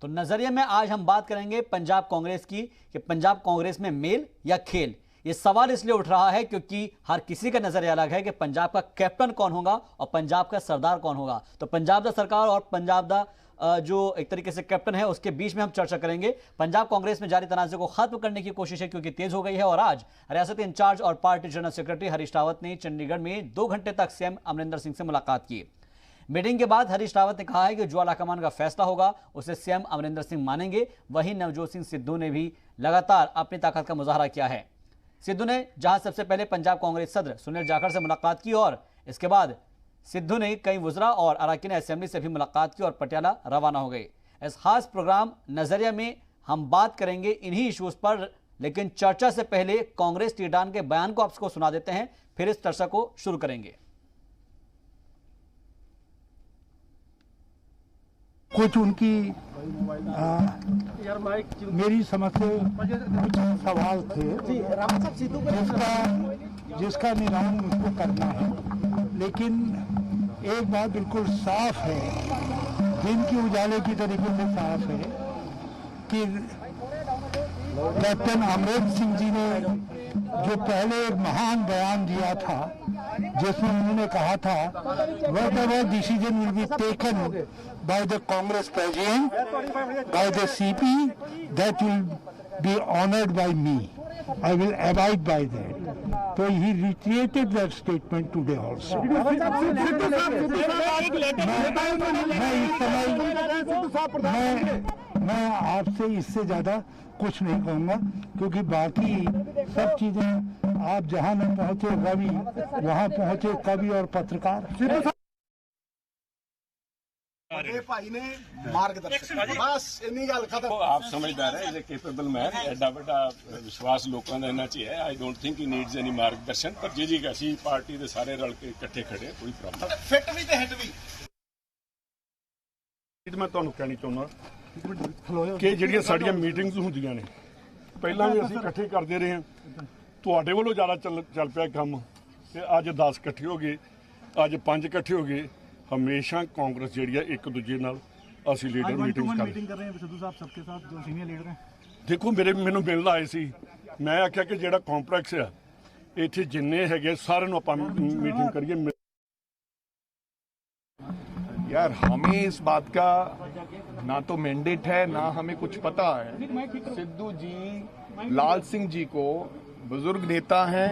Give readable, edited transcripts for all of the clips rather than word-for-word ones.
तो नजरिए में आज हम बात करेंगे पंजाब कांग्रेस की कि पंजाब कांग्रेस में मेल या खेल। ये सवाल इसलिए उठ रहा है क्योंकि हर किसी का नजरिया अलग है कि पंजाब का कैप्टन कौन होगा और पंजाब का सरदार कौन होगा। तो पंजाब दा सरकार और पंजाब दा जो एक तरीके से कैप्टन है उसके बीच में हम चर्चा करेंगे। पंजाब कांग्रेस में जारी तनाज़े को खत्म करने की कोशिश है क्योंकि तेज हो गई है। और आज रियासती इंचार्ज और party general secretary Harish Rawat ने चंडीगढ़ में 2 घंटे तक सीएम अमरिंदर सिंह से मुलाकात की। मीटिंग के बाद हरीश रावत ने कहा है कि जो आलाकमान का फैसला होगा उसे सीएम अमरिंदर सिंह मानेंगे। वहीं नवजोत सिंह सिद्धू ने भी लगातार अपनी ताकत का मुजाहरा किया है। सिद्धू ने जहां सबसे पहले पंजाब कांग्रेस सदर सुनील जाखड़ से मुलाकात की और इसके बाद सिद्धू ने कई वुज़रा और अरकान असेंबली से भी मुलाकात की और पटियाला रवाना हो गए। इस खास प्रोग्राम नजरिया में हम बात करेंगे इन्हीं इश्यूज पर, लेकिन चर्चा से पहले कांग्रेस लीडरान के बयान को आपको सुना देते हैं, फिर इस चर्चा को शुरू करेंगे। कुछ उनकी मेरी समझ से कुछ सवाल थे जिसका निदान मुझको करना है, लेकिन एक बात बिल्कुल साफ है, दिन के उजाले की तरीके से साफ है कि कैप्टन अमरिंदर सिंह जी ने जो पहले एक महान बयान दिया था जिसमें उन्होंने कहा था whatever decision will be taken by the Congress President, by the CP, that will be honored by me. I will abide by that. So he reiterated that statement today also. मैं आपसे इससे ज्यादा कुछ नहीं कहूँगा क्योंकि बाकी सब चीजें आप जहाँ न पहुँचे रवि वहाँ पहुँचे कवि और पत्रकार। भाई ने मार्गदर्शन बस इन्नी गल खत्म। आप समझदार है, इज ए केपेबल मैन, एडा बड़ा विश्वास लोगों का इन्ना च है। I don't think he needs any मार्गदर्शन, पर जी असी पार्टी के सारे रल के इकट्ठे खड़े, कोई प्रॉब्लम फिट भी ते हिट भी। मैं तुहानू कहना चाहुंदा कि ਜਿਹੜੀਆਂ ਸਾਡੀਆਂ ਮੀਟਿੰਗਸ ਹੁੰਦੀਆਂ ਨੇ ਪਹਿਲਾਂ ਵੀ ਅਸੀਂ ਇਕੱਠੇ ਕਰਦੇ ਰਹੇ ਹਾਂ, ਤੁਹਾਡੇ ਵੱਲੋਂ ਜ਼ਿਆਦਾ ਚੱਲ ਪਿਆ ਕੰਮ ਤੇ ਅੱਜ 10 ਇਕੱਠੇ ਹੋ ਗਏ, ਅੱਜ 5 ਇਕੱਠੇ ਹੋ ਗਏ। ਹਮੇਸ਼ਾ ਕਾਂਗਰਸ ਜਿਹੜੀ ਆ ਇੱਕ ਦੂਜੇ ਨਾਲ ਅਸੀਂ ਲੀਡਰ ਮੀਟਿੰਗ ਕਰ ਰਹੇ ਹਾਂ ਸਿੱਧੂ ਸਾਹਿਬ सबके साथ जो सीनियर लीडर हैं। ਦੇਖੋ ਮੈਨੂੰ ਮਿਲਣ ਆਏ ਸੀ, ਮੈਂ ਆਖਿਆ ਕਿ ਜਿਹੜਾ ਕੰਪਲੈਕਸ ਆ ਇੱਥੇ ਜਿੰਨੇ ਹੈਗੇ ਸਾਰਿਆਂ ਨੂੰ ਆਪਾਂ ਮੀਟਿंग करिए। यार हमें इस बात का ना तो मैंडेट है ना हमें कुछ पता है। सिद्धू जी लाल सिंह जी को बुजुर्ग नेता हैं,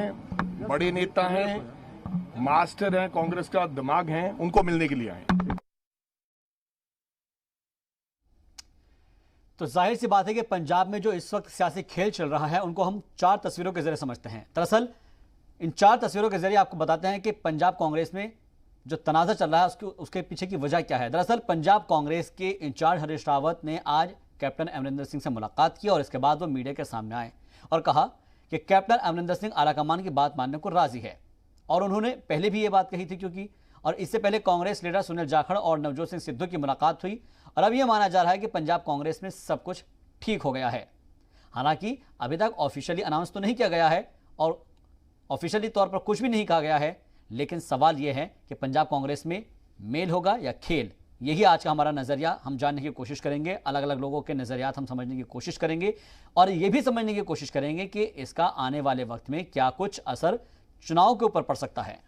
बड़े नेता हैं, मास्टर हैं, कांग्रेस का दिमाग हैं, उनको मिलने के लिए आए। तो जाहिर सी बात है कि पंजाब में जो इस वक्त सियासी खेल चल रहा है उनको हम 4 तस्वीरों के जरिए समझते हैं। दरअसल इन 4 तस्वीरों के जरिए आपको बताते हैं कि पंजाब कांग्रेस में जो तनाज़ा चल रहा है उसके पीछे की वजह क्या है। दरअसल पंजाब कांग्रेस के इंचार्ज हरीश रावत ने आज कैप्टन अमरिंदर सिंह से मुलाकात की और इसके बाद वो मीडिया के सामने आए और कहा कि कैप्टन अमरिंदर सिंह आलाकमान की बात मानने को राजी है। और उन्होंने पहले भी ये बात कही थी क्योंकि और इससे पहले कांग्रेस लीडर सुनील जाखड़ और नवजोत सिंह सिद्धू की मुलाकात हुई और अब यह माना जा रहा है कि पंजाब कांग्रेस में सब कुछ ठीक हो गया है। हालांकि अभी तक ऑफिशियली अनाउंस तो नहीं किया गया है और ऑफिशियली तौर पर कुछ भी नहीं कहा गया है, लेकिन सवाल यह है कि पंजाब कांग्रेस में मेल होगा या खेल। यही आज का हमारा नजरिया हम जानने की कोशिश करेंगे, अलग अलग लोगों के नजरियात हम समझने की कोशिश करेंगे और यह भी समझने की कोशिश करेंगे कि इसका आने वाले वक्त में क्या कुछ असर चुनाव के ऊपर पड़ सकता है।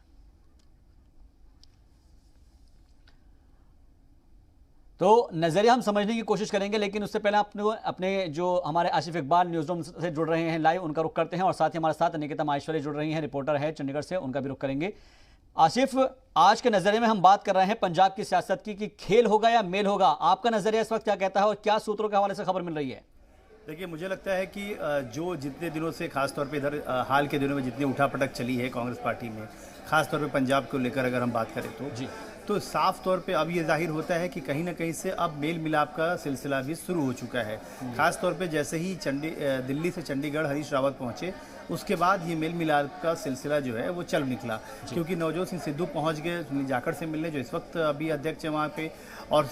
तो नजरिया हम समझने की कोशिश करेंगे, लेकिन उससे पहले अपने जो हमारे आसिफ इकबाल न्यूज रूम से जुड़ रहे हैं लाइव, उनका रुख करते हैं और साथ ही हमारे साथ निकिता माहेश्वरी जुड़ रही हैं, रिपोर्टर है चंडीगढ़ से, उनका भी रुख करेंगे। आसिफ, आज के नजरिए में हम बात कर रहे हैं पंजाब की सियासत की कि खेल होगा या मेल होगा। आपका नजरिया इस वक्त क्या कहता है और क्या सूत्रों के हवाले से खबर मिल रही है? देखिए, मुझे लगता है कि जो जितने दिनों से खासतौर पे इधर हाल के दिनों में जितनी उठापटक चली है कांग्रेस पार्टी में, खासतौर पे पंजाब को लेकर अगर हम बात करें तो जी, तो साफ तौर पे अब ये जाहिर होता है कि कहीं ना कहीं से अब मेल मिलाप का सिलसिला भी शुरू हो चुका है। खास तौर पे जैसे ही दिल्ली से चंडीगढ़ हरीश रावत पहुंचे उसके बाद ये मेल मिलाप का सिलसिला जो है वो चल निकला, क्योंकि नवजोत सिंह सिद्धू पहुंच गए सुनील जाखड़ से मिलने, जो इस वक्त अभी अध्यक्ष है वहाँ पे, और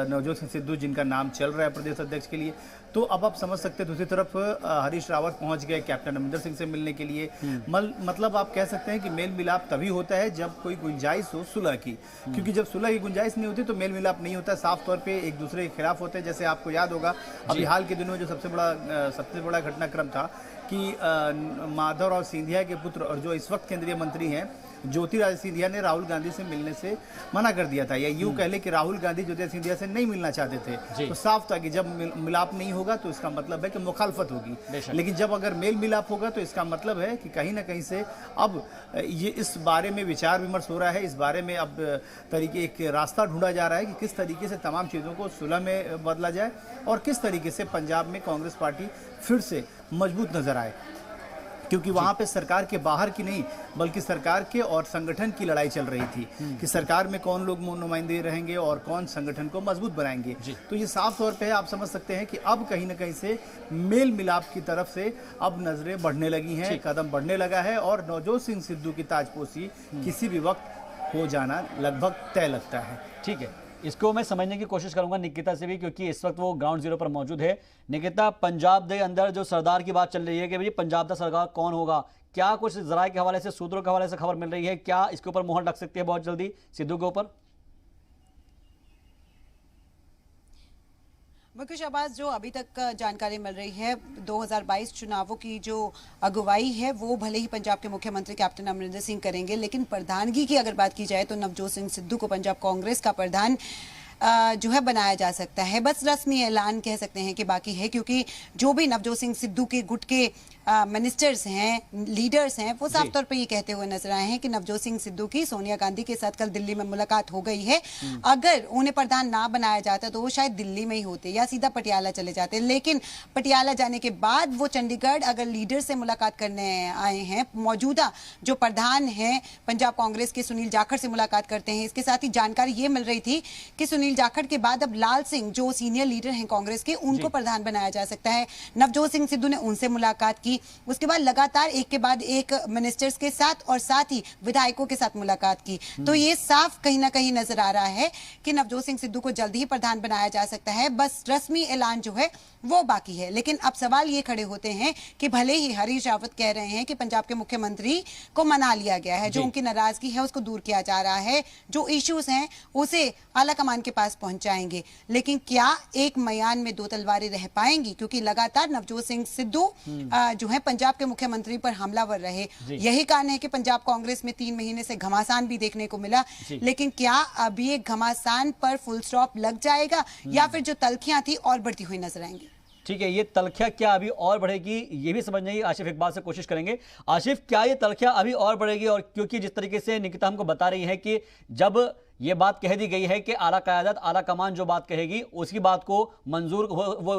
नवजोत सिंह सिद्धू जिनका नाम चल रहा है प्रदेश अध्यक्ष के लिए। तो अब आप समझ सकते हैं दूसरी तरफ हरीश रावत पहुंच गए कैप्टन अमरिंदर सिंह से मिलने के लिए। मतलब आप कह सकते हैं कि मेल मिलाप तभी होता है जब कोई गुंजाइश हो सुलह की, क्योंकि जब सुलह की गुंजाइश नहीं होती तो मेल मिलाप नहीं होता, साफ तौर पे एक दूसरे के खिलाफ होते हैं। जैसे आपको याद होगा अभी हाल के दिनों में जो सबसे बड़ा घटनाक्रम था कि माधव और सिंधिया के पुत्र और जो इस वक्त केंद्रीय मंत्री हैं ज्योतिरादित्य सिंधिया ने राहुल गांधी से मिलने से मना कर दिया था, या यूं कह ले कि राहुल गांधी ज्योतिरादित्य सिंधिया से नहीं मिलना चाहते थे। तो साफ था कि जब मिलाप नहीं होगा तो इसका मतलब है कि मुखालफत होगी, लेकिन जब अगर मेल मिलाप होगा तो इसका मतलब है कि कहीं ना कहीं से अब ये इस बारे में विचार विमर्श हो रहा है, इस बारे में अब तरीके एक रास्ता ढूंढा जा रहा है कि किस तरीके से तमाम चीज़ों को सुलह में बदला जाए और किस तरीके से पंजाब में कांग्रेस पार्टी फिर से मजबूत नजर आए, क्योंकि वहां पे सरकार के बाहर की नहीं बल्कि सरकार के और संगठन की लड़ाई चल रही थी कि सरकार में कौन लोग नुमाइंदे रहेंगे और कौन संगठन को मजबूत बनाएंगे। तो ये साफ तौर पे आप समझ सकते हैं कि अब कहीं ना कहीं से मेल मिलाप की तरफ से अब नजरें बढ़ने लगी हैं, कदम बढ़ने लगा है और नवजोत सिंह सिद्धू की ताजपोशी किसी भी वक्त हो जाना लगभग तय लगता है। ठीक है, इसको मैं समझने की कोशिश करूंगा निकिता से भी, क्योंकि इस वक्त वो ग्राउंड जीरो पर मौजूद है। निकिता, पंजाब के अंदर जो सरदार की बात चल रही है कि भाई पंजाब का सरदार कौन होगा, क्या कुछ जराये के हवाले से, सूत्रों के हवाले से खबर मिल रही है, क्या इसके ऊपर मोहर लग सकती है बहुत जल्दी सिद्धू के ऊपर? मुकेश शाहबाज, जो अभी तक जानकारी मिल रही है 2022 चुनावों की जो अगुवाई है वो भले ही पंजाब के मुख्यमंत्री कैप्टन अमरिंदर सिंह करेंगे, लेकिन प्रधानगी की अगर बात की जाए तो नवजोत सिंह सिद्धू को पंजाब कांग्रेस का प्रधान जो है बनाया जा सकता है। बस रस्मी ऐलान कह सकते हैं कि बाकी है, क्योंकि जो भी नवजोत सिंह सिद्धू के गुट के मिनिस्टर्स हैं, लीडर्स हैं, वो साफ तौर पे ये कहते हुए नजर आए हैं कि नवजोत सिंह सिद्धू की सोनिया गांधी के साथ कल दिल्ली में मुलाकात हो गई है। अगर उन्हें प्रधान ना बनाया जाता तो वो शायद दिल्ली में ही होते या सीधा पटियाला चले जाते, लेकिन पटियाला जाने के बाद वो चंडीगढ़ अगर लीडर से मुलाकात करने आए हैं, मौजूदा जो प्रधान है पंजाब कांग्रेस के सुनील जाखड़ से मुलाकात करते हैं। इसके साथ ही जानकारी ये मिल रही थी कि सुनील जाखड़ के बाद अब लाल सिंह जो सीनियर लीडर हैं कांग्रेस के, उनको प्रधान बनाया जा सकता है। नवजोत सिंह सिद्धू ने उनसे मुलाकात की, उसके बाद लगातार एक के बाद एक मिनिस्टर्स के साथ और साथ ही विधायकों के साथ मुलाकात की। तो ये साफ कहीं ना कहीं नजर आ रहा है कि नवजोत सिंह सिद्धू को जल्दी ही प्रधान बनाया जा सकता है, बस रस्मी ऐलान जो है वो बाकी है। लेकिन अब सवाल ये खड़े होते हैं कि भले ही हरीश रावत कह रहे हैं कि पंजाब के मुख्यमंत्री को मना लिया गया है, जो उनकी नाराजगी है उसको दूर किया जा रहा है, जो इश्यूज हैं उसे आला कमान के पास पहुंचाएंगे, लेकिन क्या एक मयान में दो तलवारें रह पाएंगी? क्योंकि लगातार नवजोत सिंह सिद्धू जो है पंजाब के मुख्यमंत्री पर हमलावर रहे। यही कारण है कि पंजाब कांग्रेस में 3 महीने से घमासान भी देखने को मिला, लेकिन क्या अभी एक घमासान पर फुल स्टॉप लग जाएगा या फिर जो तल्खियां थी और बढ़ती हुई नजर आएंगी? ठीक है, ये तलखियां क्या अभी और बढ़ेगी, ये भी समझने की आशिफ इकबाल से कोशिश करेंगे। आशिफ, क्या ये तलखियां अभी और बढ़ेगी? और क्योंकि जिस तरीके से निकिता हमको बता रही है कि जब ये बात कह दी गई है कि आला क़यादत, आला कमान जो बात कहेगी उसकी बात को मंजूर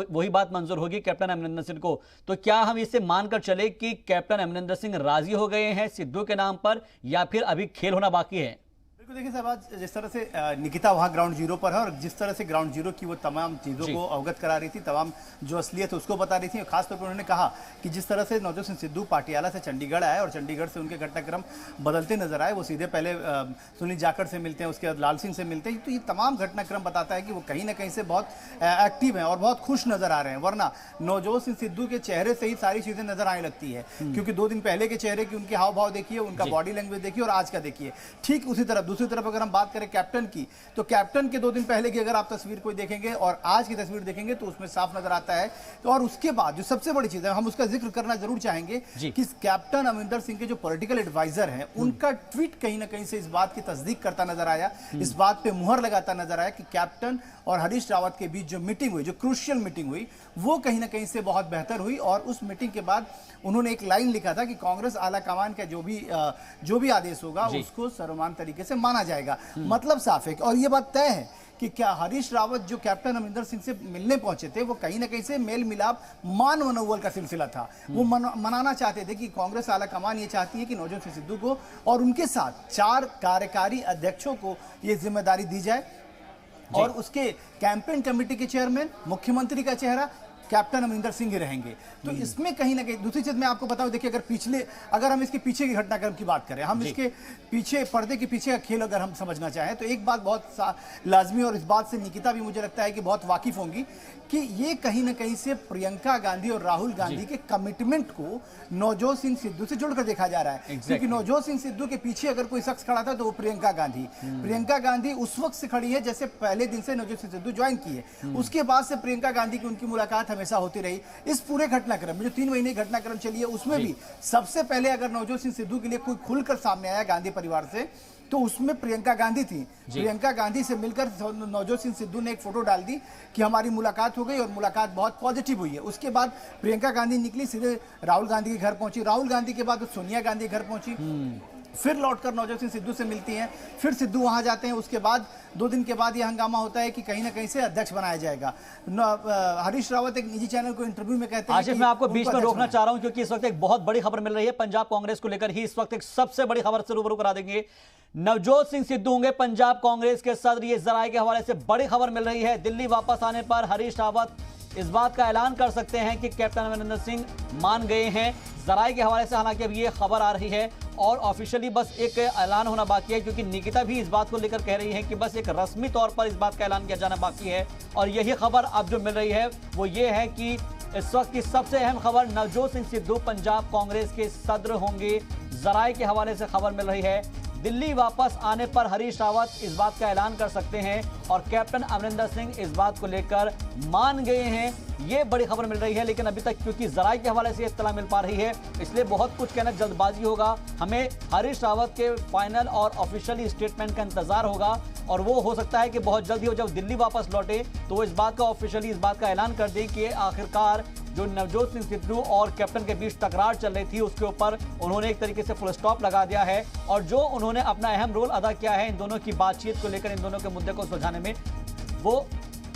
वही बात मंजूर होगी कैप्टन अमरिंदर सिंह को, तो क्या हम इससे मानकर चले कि कैप्टन अमरिंदर सिंह राजी हो गए हैं सिद्धू के नाम पर, या फिर अभी खेल होना बाकी है? बिल्कुल, देखिए साहब, आज जिस तरह से निकिता वहाँ ग्राउंड जीरो पर है और जिस तरह से ग्राउंड जीरो की वो तमाम चीज़ों को अवगत करा रही थी, तमाम जो असलियत है उसको बता रही थी, और खासतौर पर उन्होंने कहा कि जिस तरह से नवजोत सिंह सिद्धू पाटियाला से चंडीगढ़ आए और चंडीगढ़ से उनके घटनाक्रम बदलते नजर आए, वो सीधे पहले सुनील जाखड़ से मिलते हैं, उसके बाद लाल सिंह से मिलते हैं, तो ये तमाम घटनाक्रम बताता है कि वो कहीं ना कहीं से बहुत एक्टिव हैं और बहुत खुश नजर आ रहे हैं। वरना नवजोत सिंह सिद्धू के चेहरे से ही सारी चीज़ें नजर आने लगती है, क्योंकि 2 दिन पहले के चेहरे की उनके हाव भाव देखिए, उनका बॉडी लैंग्वेज देखिए और आज का देखिए। ठीक उसी तरफ दूसरी तरफ अगर हम बात करें कैप्टन की, तो कैप्टन के 2 दिन पहले की अगर आप तस्वीर कोई देखेंगे और आज की तस्वीर देखेंगे तो उसमें साफ नजर आता है। तो और उसके बाद जो सबसे बड़ी चीज है, हम उसका जिक्र करना जरूर चाहेंगे कि कैप्टन अमरिंदर सिंह के जो पॉलिटिकल एडवाइजर हैं, उनका ट्वीट कहीं ना कहीं से इस बात की तस्दीक करता नजर आया, इस बात पे मुहर लगाता नजर आया कि कैप्टन और हरीश रावत के बीच जो मीटिंग हुई, जो क्रूशियल मीटिंग हुई, वो कहीं ना कहीं से बहुत बेहतर हुई। और उस मीटिंग के बाद उन्होंने एक लाइन लिखा था कि कांग्रेस आला कमान का जो भी आदेश होगा उसको सर्वमान्य तरीके से माना जाएगा। मतलब साफ है और ये बात तय है कि क्या हरीश रावत जो कैप्टन अमरिंदर सिंह से मिलने पहुंचे थे, वो कहीं ना कहीं से मेल मिलाप मान मनोबल का सिलसिला था। वो मनाना चाहते थे कि कांग्रेस आला कमान ये चाहती है कि नवजोत सिंह सिद्धू को और उनके साथ 4 कार्यकारी अध्यक्षों को ये जिम्मेदारी दी जाए और उसके कैंपेन कमेटी के चेयरमैन, मुख्यमंत्री का चेहरा, कैप्टन अमरिंदर सिंह ही रहेंगे। तो इसमें कहीं ना कहीं दूसरी चीज मैं आपको बताऊं, देखिए अगर हम इसके पीछे की घटनाक्रम की बात करें, हम इसके पीछे पर्दे के पीछे का खेल अगर हम समझना चाहें, तो एक बात बहुत लाजमी, और इस बात से निकिता भी मुझे लगता है कि बहुत वाकिफ होंगी, कि ये कहीं ना कहीं से प्रियंका गांधी और राहुल गांधी के कमिटमेंट को नवजोत सिंह सिद्धू से जोड़कर देखा जा रहा है। क्योंकि नवजोत सिंह सिद्धू के पीछे अगर कोई शख्स खड़ा था तो वो प्रियंका गांधी उस वक्त से खड़ी है जैसे पहले दिन से नवजोत सिंह सिद्धू ज्वाइन की है। उसके बाद से प्रियंका गांधी की उनकी मुलाकात हमेशा होती रही। इस पूरे घटनाक्रम में जो 3 महीने घटनाक्रम चली है, उसमें भी सबसे पहले अगर नवजोत सिंह सिद्धू के लिए कोई खुलकर सामने आया गांधी परिवार से, तो उसमें प्रियंका गांधी थी। प्रियंका गांधी से मिलकर नवजोत सिंह सिद्धू ने एक फोटो डाल दी कि हमारी मुलाकात हो गई और मुलाकात बहुत पॉजिटिव हुई है। उसके बाद प्रियंका गांधी निकली, सीधे राहुल गांधी के घर पहुंची। राहुल गांधी के बाद सोनिया गांधी घर पहुंची, फिर लौटकर नवजोत सिंह सिद्धू से मिलती हैं, फिर सिद्धू वहां जाते हैं। उसके बाद 2 दिन के बाद यह हंगामा होता है कि कहीं ना कहीं से अध्यक्ष बनाया जाएगा। हरीश रावत एक निजी चैनल को इंटरव्यू में कहते हैं, आशिफ मैं आपको बीच में रोकना चाह रहा हूं क्योंकि इस वक्त एक बहुत बड़ी खबर मिल रही है पंजाब कांग्रेस को लेकर ही। इस वक्त एक सबसे बड़ी खबर से रूबरू करा देंगे। नवजोत सिंह सिद्धू होंगे पंजाब कांग्रेस के सदर, ये जराये के हवाले से बड़ी खबर मिल रही है। दिल्ली वापस आने पर हरीश रावत इस बात का ऐलान कर सकते हैं कि कैप्टन अमरिंदर सिंह मान गए हैं। जराये के हवाले से हालांकि अब ये खबर आ रही है और ऑफिशियली बस एक ऐलान होना बाकी है, क्योंकि निकिता भी इस बात को लेकर कह रही है कि बस एक रस्मी तौर पर इस बात का ऐलान किया जाना बाकी है। और यही खबर अब जो मिल रही है वो ये है कि इस वक्त की सबसे अहम खबर, नवजोत सिंह सिद्धू पंजाब कांग्रेस के सदर होंगे। जराये के हवाले से खबर मिल रही है दिल्ली वापस आने पर हरीश रावत इस बात का ऐलान कर सकते हैं और कैप्टन अमरिंदर सिंह इस बात को लेकर मान गए हैं। ये बड़ी खबर मिल रही है, लेकिन अभी तक क्योंकि जराये के हवाले से इत्तला मिल पा रही है, इसलिए बहुत कुछ कहना जल्दबाजी होगा। हमें हरीश रावत के फाइनल और ऑफिशियली स्टेटमेंट का इंतजार होगा और वो हो सकता है कि बहुत जल्दी हो, जब दिल्ली वापस लौटे तो वो इस बात का ऑफिशियली इस बात का ऐलान कर दें कि आखिरकार जो नवजोत सिंह सिद्धू और कैप्टन के बीच तकरार चल रही थी उसके ऊपर उन्होंने एक तरीके से फुल स्टॉप लगा दिया है और जो उन्होंने अपना अहम रोल अदा किया है इन दोनों की बातचीत को लेकर, इन दोनों के मुद्दे को सुलझाने में, वो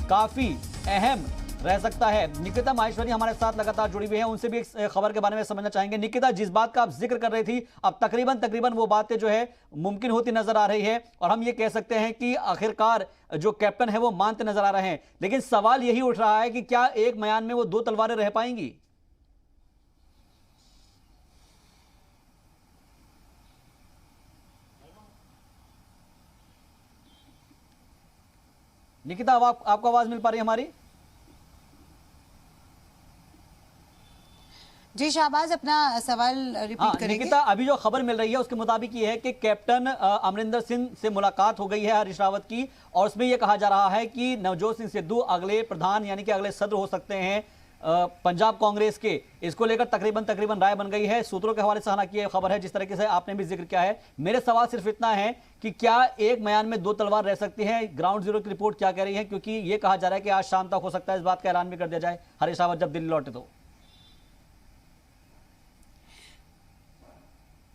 काफी अहम रह सकता है। निकिता माहेश्वरी हमारे साथ लगातार जुड़ी हुई है, उनसे भी एक खबर के बारे में समझना चाहेंगे। निकिता, जिस बात का आप जिक्र कर रही थी अब तकरीबन वो बातें जो है मुमकिन होती नजर आ रही है और हम ये कह सकते हैं कि आखिरकार जो कैप्टन है वो मानते नजर आ रहे हैं, लेकिन सवाल यही उठ रहा है कि क्या एक म्यान में वो 2 तलवारें रह पाएंगी? निकिता, आपको आवाज मिल पा रही है हमारी? जी शाहबाज, अपना सवाल रिपीट करेंगे। निकिता, अभी जो खबर मिल रही है उसके मुताबिक ये है कि कैप्टन अमरिंदर सिंह से मुलाकात हो गई है हरीश रावत की और उसमें यह कहा जा रहा है कि नवजोत सिंह सिद्धू अगले प्रधान यानी कि अगले सदर हो सकते हैं पंजाब कांग्रेस के। इसको लेकर तकरीबन राय बन गई है सूत्रों के हवाले से। हालांकि ये खबर है जिस तरीके से आपने भी जिक्र किया है। मेरे सवाल सिर्फ इतना है कि क्या एक म्यान में 2 तलवार रह सकती है? ग्राउंड जीरो की रिपोर्ट क्या कह रही है, क्योंकि ये कहा जा रहा है कि आज शाम तक हो सकता है इस बात का ऐलान भी कर दिया जाए हरीश रावत जब दिल्ली लौटे तो।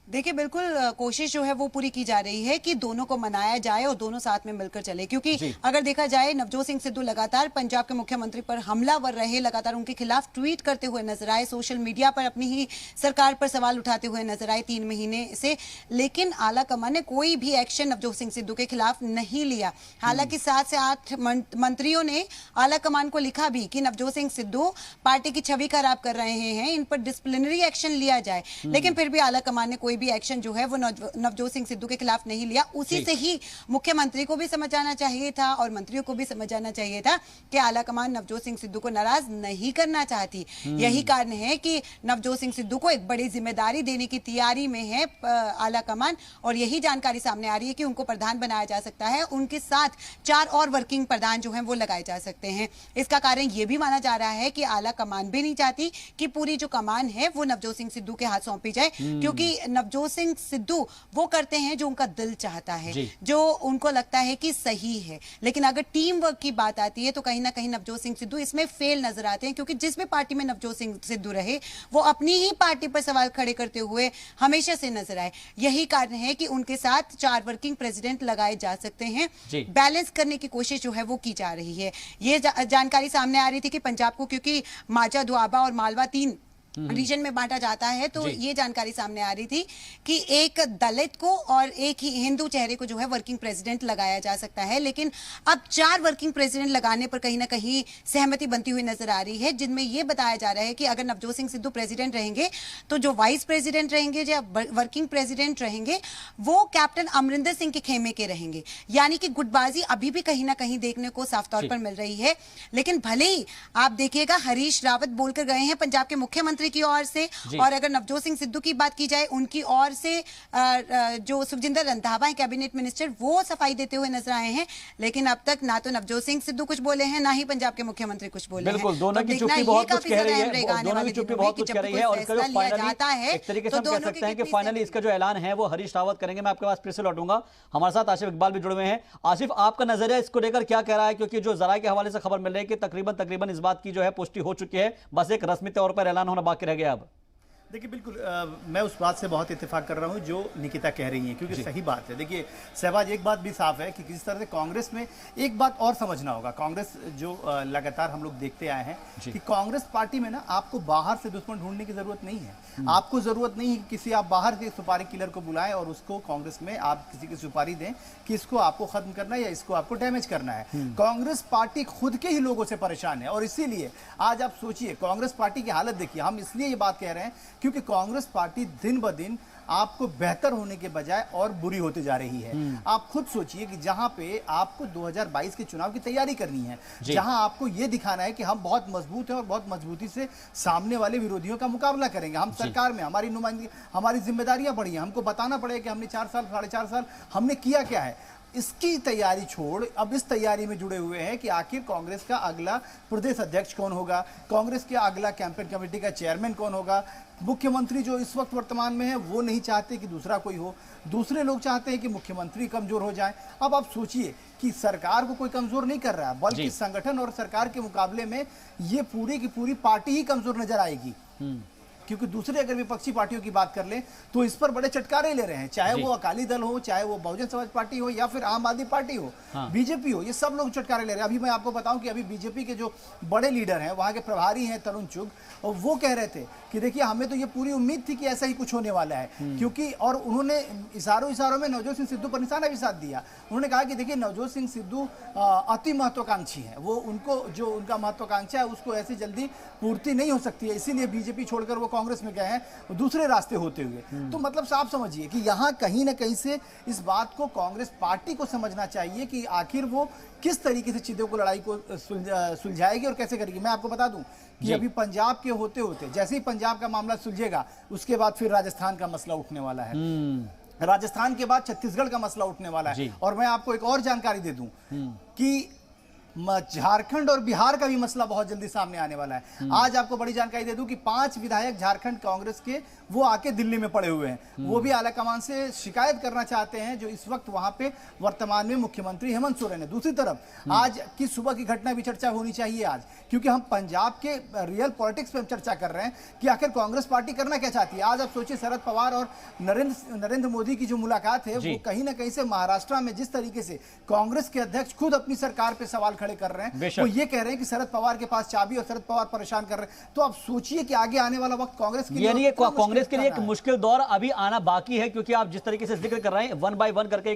देखिए, बिल्कुल कोशिश जो है वो पूरी की जा रही है कि दोनों को मनाया जाए और दोनों साथ में मिलकर चले, क्योंकि अगर देखा जाए नवजोत सिंह सिद्धू लगातार पंजाब के मुख्यमंत्री पर हमलावर रहे, लगातार उनके खिलाफ ट्वीट करते हुए नजर आए, सोशल मीडिया पर अपनी ही सरकार पर सवाल उठाते हुए नजर आए 3 महीने से, लेकिन आला कमान ने कोई भी एक्शन नवजोत सिंह सिद्धू के खिलाफ नहीं लिया। हालांकि 7 से 8 मंत्रियों ने आला कमान को लिखा भी कि नवजोत सिंह सिद्धू पार्टी की छवि खराब कर रहे हैं, इन पर डिसिप्लिनरी एक्शन लिया जाए, लेकिन फिर भी आला कमान ने कोई भी एक्शन जो है वो नवजोत सिंह सिद्धू के खिलाफ नहीं लिया। उसी से ही मुख्यमंत्री को भी समझ आना चाहिए था और मंत्रियों को भी समझ आना चाहिए था कि आला कमान नवजोत सिंह सिद्धू को नाराज नहीं करना चाहती। यही कारण है कि नवजोत सिंह सिद्धू को एक बड़ी जिम्मेदारी देने की तैयारी में है आला कमान और यही जानकारी सामने आ रही है कि उनको प्रधान बनाया जा सकता है। उनके साथ 4 और वर्किंग प्रधान जो हैं वो लगाए जा सकते हैं। इसका कारण यह भी माना जा रहा है कि आला कमान भी नहीं चाहती कि पूरी जो कमान है वो नवजोत सिंह सिद्धू के हाथ सौंपी जाए, क्योंकि नवजोत सिंह सिद्धू वो करते हैं जो उनका दिल चाहता है, जो उनको लगता है कि सही है। लेकिन अगर टीम वर्क की बात आती है तो कहीं ना कहीं नवजोत सिंह सिद्धू इसमें फेल नजर आते हैं, क्योंकि जिस भी पार्टी में नवजोत सिंह सिद्धू रहे वो अपनी ही पार्टी पर सवाल खड़े करते हुए हमेशा से नजर आए। यही कारण है कि उनके साथ 4 वर्किंग प्रेसिडेंट लगाए जा सकते हैं। बैलेंस करने की कोशिश जो है वो की जा रही है। ये जानकारी सामने आ रही थी कि पंजाब को, क्योंकि माझा, दोआबा और मालवा 3 रीजन में बांटा जाता है, तो ये जानकारी सामने आ रही थी कि एक दलित को और एक ही हिंदू चेहरे को जो है वर्किंग प्रेसिडेंट लगाया जा सकता है। लेकिन अब 4 वर्किंग प्रेसिडेंट लगाने पर कहीं ना कहीं सहमति बनती हुई नजर आ रही है, जिनमें यह बताया जा रहा है कि अगर नवजोत सिंह सिद्धू प्रेसिडेंट रहेंगे तो जो वाइस प्रेसिडेंट रहेंगे या वर्किंग प्रेसिडेंट रहेंगे वो कैप्टन अमरिंदर सिंह के खेमे के रहेंगे। यानी कि गुटबाजी अभी भी कहीं ना कहीं देखने को साफ तौर पर मिल रही है। लेकिन भले ही आप देखिएगा हरीश रावत बोलकर गए हैं पंजाब के मुख्यमंत्री की ओर से, और अगर नवजोत सिंह सिद्धू की बात की जाए उनकी ओर से जो सुखजिंदर रंधावा है कैबिनेट मिनिस्टर, वो सफाई देते हुए नजर आए हैं। लेकिन अब तक ना तो नवजोत सिंह सिद्धू कुछ बोले हैं, ना ही पंजाब के मुख्यमंत्री कुछ बोले हैं। बिल्कुल, दोनों की चुप्पी बहुत कुछ कह रही है, दोनों की चुप्पी बहुत कुछ कह रही है। और इसका जो फाइनली एक तरीके से हम कह सकते हैं कि फाइनली इसका जो ऐलान है वो हरीश रावत करेंगे। मैं आपके पास फिर से लौटूंगा, हमारे साथ आसिफ इकबाल भी जुड़े हुए हैं। आसिफ, आपका नजरिया इसको लेकर क्या कह रहा है? क्योंकि जो जराये के हवाले से खबर मिल रही है कि तकरीबन इस बात की जो है पुष्टि हो चुकी है, बस एक रस्मी तौर पर ऐलान होना बाकी रह गया अब। देखिए बिल्कुल मैं उस बात से बहुत इत्तेफाक कर रहा हूं जो निकिता कह रही हैं, क्योंकि सही बात है। देखिए सहबाज, एक बात भी साफ है कि किस तरह से कांग्रेस में एक बात और समझना होगा। कांग्रेस जो लगातार हम लोग देखते आए हैं कि कांग्रेस पार्टी में ना आपको बाहर से दुश्मन ढूंढने की जरूरत नहीं है। आपको जरूरत नहीं है कि किसी आप बाहर के सुपारी किलर को बुलाएं और उसको कांग्रेस में आप किसी की सुपारी दें कि इसको आपको खत्म करना है या इसको आपको डैमेज करना है। कांग्रेस पार्टी खुद के ही लोगों से परेशान है, और इसीलिए आज आप सोचिए कांग्रेस पार्टी की हालत देखिए। हम इसलिए ये बात कह रहे हैं क्योंकि कांग्रेस पार्टी दिन ब दिन आपको बेहतर होने के बजाय और बुरी होती जा रही है। आप खुद सोचिए कि जहां पे आपको 2022 के चुनाव की तैयारी करनी है, जहां आपको यह दिखाना है कि हम बहुत मजबूत हैं और बहुत मजबूती से सामने वाले विरोधियों का मुकाबला करेंगे। हम सरकार में हमारी नुमाइंदगी, हमारी जिम्मेदारियां बढ़ी हैं, हमको बताना पड़ेगा कि हमने 4 साल 4.5 साल हमने किया क्या है। इसकी तैयारी छोड़ अब इस तैयारी में जुड़े हुए हैं कि आखिर कांग्रेस का अगला प्रदेश अध्यक्ष कौन होगा, कांग्रेस के अगला कैंपेन कमेटी का चेयरमैन कौन होगा। मुख्यमंत्री जो इस वक्त वर्तमान में है वो नहीं चाहते कि दूसरा कोई हो, दूसरे लोग चाहते हैं कि मुख्यमंत्री कमजोर हो जाए। अब आप सोचिए कि सरकार को कोई कमजोर नहीं कर रहा है, बल्कि संगठन और सरकार के मुकाबले में ये पूरी की पूरी पार्टी ही कमजोर नजर आएगी। क्योंकि दूसरे अगर विपक्षी पार्टियों की बात कर लें तो इस पर बड़े चटकारे ले रहे हैं, चाहे वो अकाली दल हो, चाहे वो बहुजन समाज पार्टी हो, या फिर आम आदमी पार्टी हो, बीजेपी हो, ये सब लोग चटकारे ले रहे हैं। अभी मैं आपको बताऊं कि अभी बीजेपी के जो बड़े लीडर हैं, वहां के प्रभारी हैं तरुण चुग, और वो कह रहे थे कि देखिए हमें तो ये पूरी उम्मीद थी कि ऐसा ही कुछ होने वाला है, क्योंकि और उन्होंने इशारों में नवजोत सिंह सिद्धू पर निशाना भी साध दिया। उन्होंने कहा कि देखिए नवजोत सिंह सिद्धू अति महत्वाकांक्षी है, वो उनको जो उनका महत्वाकांक्षा है उसको ऐसी जल्दी पूर्ति नहीं हो सकती है, इसीलिए बीजेपी छोड़कर वो कांग्रेस में गए हैं दूसरे रास्ते होते हुए। तो मतलब साफ समझिए कि यहाँ कहीं ना कहीं से इस बात को कांग्रेस पार्टी को समझना चाहिए कि आखिर वो किस तरीके से चीजों को लड़ाई को सुलझाएगी और कैसे करेगी। मैं आपको बता दूं कि अभी पंजाब के होते होते जैसे ही पंजाब का मामला सुलझेगा उसके बाद फिर राजस्थान का मसला उठने वाला है, राजस्थान के बाद छत्तीसगढ़ का मसला उठने वाला है। और मैं आपको एक और जानकारी दे दूं कि झारखंड और बिहार का भी मसला बहुत जल्दी सामने आने वाला है। आज आपको बड़ी जानकारी दे दूं कि 5 विधायक झारखंड कांग्रेस के वो आके दिल्ली में पड़े हुए हैं। वो भी आलाकमान से शिकायत करना चाहते हैं जो इस वक्त वहां पे वर्तमान में मुख्यमंत्री हेमंत सोरेन है। दूसरी तरफ आज की सुबह की घटना भी चर्चा होनी चाहिए आज, क्योंकि हम पंजाब के रियल पॉलिटिक्स पे हम चर्चा कर रहे हैं कि आखिर कांग्रेस पार्टी करना क्या चाहती है। आज आप सोचिए शरद पवार और नरेंद्र मोदी की जो मुलाकात है वो कहीं ना कहीं से महाराष्ट्र में जिस तरीके से कांग्रेस के अध्यक्ष खुद अपनी सरकार पे सवाल खड़े कर रहे हैं, वो ये कह रहे हैं कि शरद पवार के पास चाबी और शरद पवार परेशान कर रहे हैं। तो आप सोचिए कि आगे आने वाला वक्त कांग्रेस के लिए कांग्रेस के लिए एक मुश्किल दौर अभी आना बाकी है, क्योंकि आप जिस तरीके से जिक्र कर रहे हैं 1 बाय 1 करके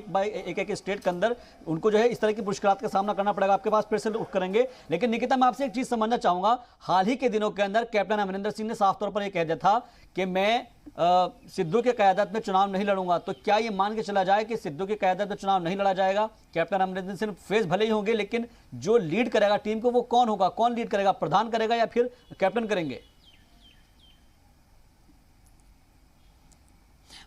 एक स्टेट के अंदर उनको जो है इस तरह की मुश्किलात का सामना करना पड़ेगा। आपके पास फिर से करेंगे, लेकिन निकिता मैं आपसे एक चीज समझना चाहूंगा। हाल ही के दिनों के अंदर कैप्टन अमरिंदर सिंह ने साफ तौर पर यह कह दिया था कि मैं सिद्धू के क़यादत में चुनाव नहीं लड़ूंगा। तो क्या ये मान के चला जाए कि सिद्धू की क़यादत में चुनाव नहीं लड़ा जाएगा? कैप्टन अमरिंदर सिंह फेस भले ही होंगे, लेकिन जो लीड करेगा टीम को वो कौन होगा? कौन लीड करेगा? प्रधान करेगा या फिर कैप्टन करेंगे?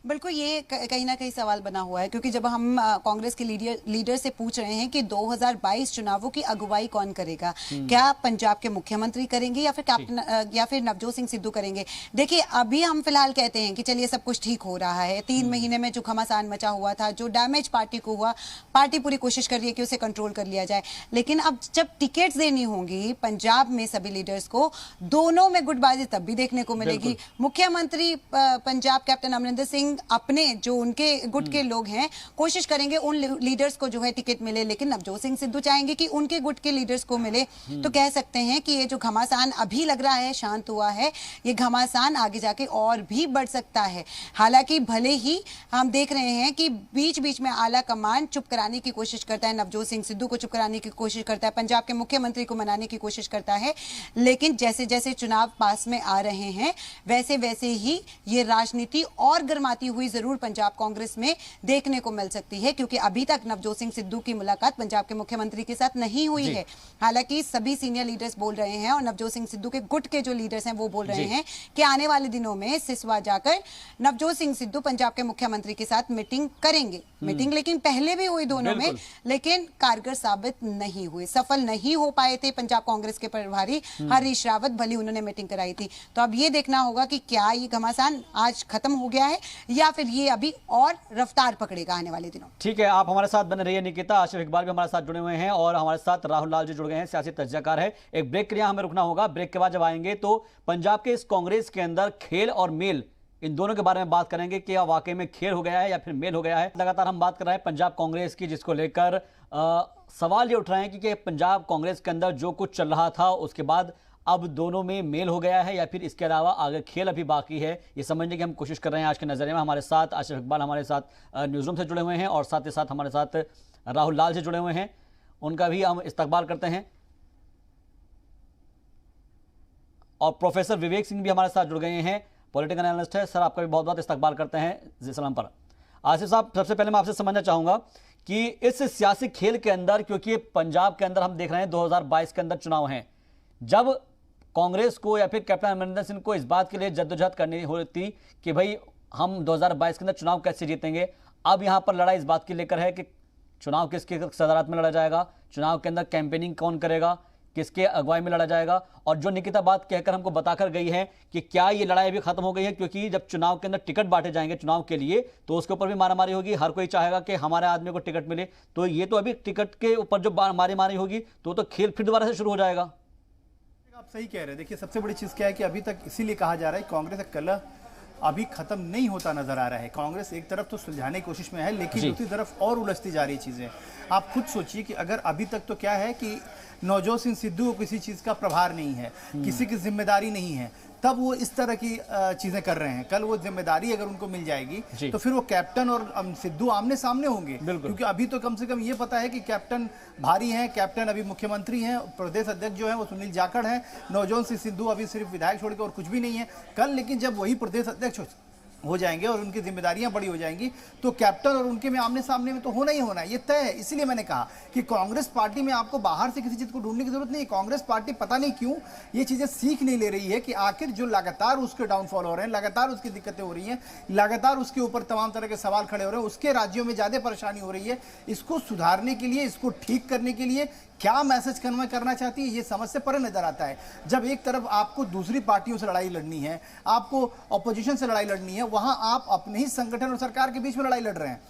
बिल्कुल, ये कहीं ना कहीं सवाल बना हुआ है, क्योंकि जब हम कांग्रेस के लीडर से पूछ रहे हैं कि 2022 चुनावों की अगुवाई कौन करेगा, क्या पंजाब के मुख्यमंत्री करेंगे या फिर कैप्टन या फिर नवजोत सिंह सिद्धू करेंगे। देखिए अभी हम फिलहाल कहते हैं कि चलिए सब कुछ ठीक हो रहा है, 3 महीने में जो घमासान मचा हुआ था, जो डैमेज पार्टी को हुआ, पार्टी पूरी कोशिश कर रही है कि उसे कंट्रोल कर लिया जाए। लेकिन अब जब टिकट्स देनी होंगी पंजाब में सभी लीडर्स को, दोनों में गुटबाजी तब भी देखने को मिलेगी। मुख्यमंत्री पंजाब कैप्टन अमरिंदर सिंह सिंह अपने जो उनके गुट के लोग हैं कोशिश करेंगे उन लीडर्स को जो है टिकट मिले, लेकिन नवजोत सिंह सिद्धू चाहेंगे कि उनके गुट के लीडर्स को मिले। तो कह सकते हैं कि ये जो घमासान अभी लग रहा है शांत हुआ है, ये घमासान आगे जाके और भी बढ़ सकता है। हालांकि भले ही हम देख रहे हैं कि बीच बीच में आला कमान चुप कराने की कोशिश करता है, नवजोत सिंह सिद्धू को चुप कराने की कोशिश करता है, पंजाब के मुख्यमंत्री को मनाने की कोशिश करता है, लेकिन जैसे जैसे चुनाव पास में आ रहे हैं वैसे वैसे ही ये राजनीति और गर्माती हुई जरूर पंजाब कांग्रेस में देखने को मिल सकती है, क्योंकि अभी तक नवजोत सिंह सिद्धू की मुलाकात पंजाब के मुख्यमंत्री के साथ नहीं हुई है। हालांकि सभी सीनियर लीडर्स बोल रहे हैं और नवजोत सिंह सिद्धू के गुट के जो लीडर्स हैं वो बोल रहे हैं कि आने वाले दिनों में सिसवा जाकर नवजोत सिंह सिद्धू पंजाब के मुख्यमंत्री के साथ मीटिंग करेंगे। मीटिंग लेकिन पहले भी हुई दोनों में, लेकिन कारगर साबित नहीं हुई, सफल नहीं हो पाए थे पंजाब कांग्रेस के प्रभारी हरीश रावत, भले उन्होंने मीटिंग कराई थी। तो अब ये देखना होगा कि क्या ये घमासान आज खत्म हो गया है या फिर ये अभी और रफ्तार पकड़ेगा आने वाले दिनों। ठीक है, आप हमारे साथ बने रहिए निकिता। आशिफ इकबाल भी हमारे साथ जुड़े हुए हैं और हमारे साथ राहुल लाल जी जुड़ गए हैं, सियासी तज्जियाकार है। एक ब्रेक के लिए हमें रुकना होगा, ब्रेक के बाद जब आएंगे तो पंजाब के इस कांग्रेस के अंदर खेल और मेल, इन दोनों के बारे में बात करेंगे कि क्या वाकई में खेल हो गया है या फिर मेल हो गया है। लगातार हम बात कर रहे हैं पंजाब कांग्रेस की, जिसको लेकर सवाल ये उठ रहे हैं कि पंजाब कांग्रेस के अंदर जो कुछ चल रहा था उसके बाद अब दोनों में मेल हो गया है या फिर इसके अलावा आगे खेल अभी बाकी है, ये समझने की हम कोशिश कर रहे हैं आज के नजरिए में। हमारे साथ आशिफ इकबाल हमारे साथ न्यूज़ रूम से जुड़े हुए हैं और साथ ही साथ हमारे साथ राहुल लाल से जुड़े हुए हैं, उनका भी हम इस्तकबाल करते हैं। और प्रोफेसर विवेक सिंह भी हमारे साथ जुड़ गए हैं, पॉलिटिकल एनालिस्ट है। सर, आपका भी बहुत बहुत इस्तकबाल करते हैं जी सलाम पर। आसिफ साहब, सबसे पहले मैं आपसे समझना चाहूंगा कि इस सियासी खेल के अंदर, क्योंकि पंजाब के अंदर हम देख रहे हैं 2022 के अंदर चुनाव हैं, जब कांग्रेस को या फिर कैप्टन अमरिंदर सिंह को इस बात के लिए जद्दोजहद करनी होती कि भाई हम 2022 के अंदर चुनाव कैसे जीतेंगे, अब यहां पर लड़ाई इस बात की लेकर है कि चुनाव किसके सदारत में लड़ा जाएगा, चुनाव के अंदर कैंपेनिंग कौन करेगा, किसके अगुवाई में लड़ा जाएगा। और जो निकिता बात कहकर हमको बताकर गई है कि क्या ये लड़ाई अभी खत्म हो गई है, क्योंकि जब चुनाव के अंदर टिकट बांटे जाएंगे चुनाव के लिए तो उसके ऊपर भी मारामारी होगी, हर कोई चाहेगा कि हमारे आदमी को टिकट मिले। तो ये तो अभी टिकट के ऊपर जो मारी होगी तो खेल फिर दोबारा से शुरू हो जाएगा। आप सही कह रहे हैं। देखिए, सबसे बड़ी चीज क्या है कि अभी तक इसीलिए कहा जा रहा है कांग्रेस का कलह अभी खत्म नहीं होता नजर आ रहा है। कांग्रेस एक तरफ तो सुलझाने की कोशिश में है, लेकिन दूसरी तरफ और उलझती जा रही चीजें। आप खुद सोचिए कि अगर अभी तक तो क्या है कि नवजोत सिंह सिद्धू को किसी चीज का प्रभार नहीं है, किसी की जिम्मेदारी नहीं है, तब वो इस तरह की चीजें कर रहे हैं। कल वो जिम्मेदारी अगर उनको मिल जाएगी तो फिर वो कैप्टन और सिद्धू आमने सामने होंगे, क्योंकि अभी तो कम से कम ये पता है कि कैप्टन भारी हैं, कैप्टन अभी मुख्यमंत्री हैं, प्रदेश अध्यक्ष जो है वो सुनील जाखड़ हैं, नवजोत सिंह सिद्धू अभी सिर्फ विधायक छोड़ के और कुछ भी नहीं है। कल लेकिन जब वही प्रदेश अध्यक्ष हो जाएंगे और उनकी जिम्मेदारियां बड़ी हो जाएंगी तो कैप्टन और उनके में आमने सामने में तो होना ही होना है, ये तय है। इसीलिए मैंने कहा कि कांग्रेस पार्टी में आपको बाहर से किसी चीज को ढूंढने की जरूरत नहीं है। कांग्रेस पार्टी पता नहीं क्यों ये चीजें सीख नहीं ले रही है कि आखिर जो लगातार उसके डाउनफॉल हो रहे हैं, लगातार उसकी दिक्कतें हो रही हैं, लगातार उसके ऊपर तमाम तरह के सवाल खड़े हो रहे हैं, उसके राज्यों में ज्यादा परेशानी हो रही है, इसको सुधारने के लिए, इसको ठीक करने के लिए क्या मैसेज कन्वे करना चाहती है, ये समझ से परे नजर आता है। जब एक तरफ आपको दूसरी पार्टियों से लड़ाई लड़नी है, आपको ऑपोजिशन से लड़ाई लड़नी है, वहां आप अपने ही संगठन और सरकार के बीच में लड़ाई लड़ रहे हैं।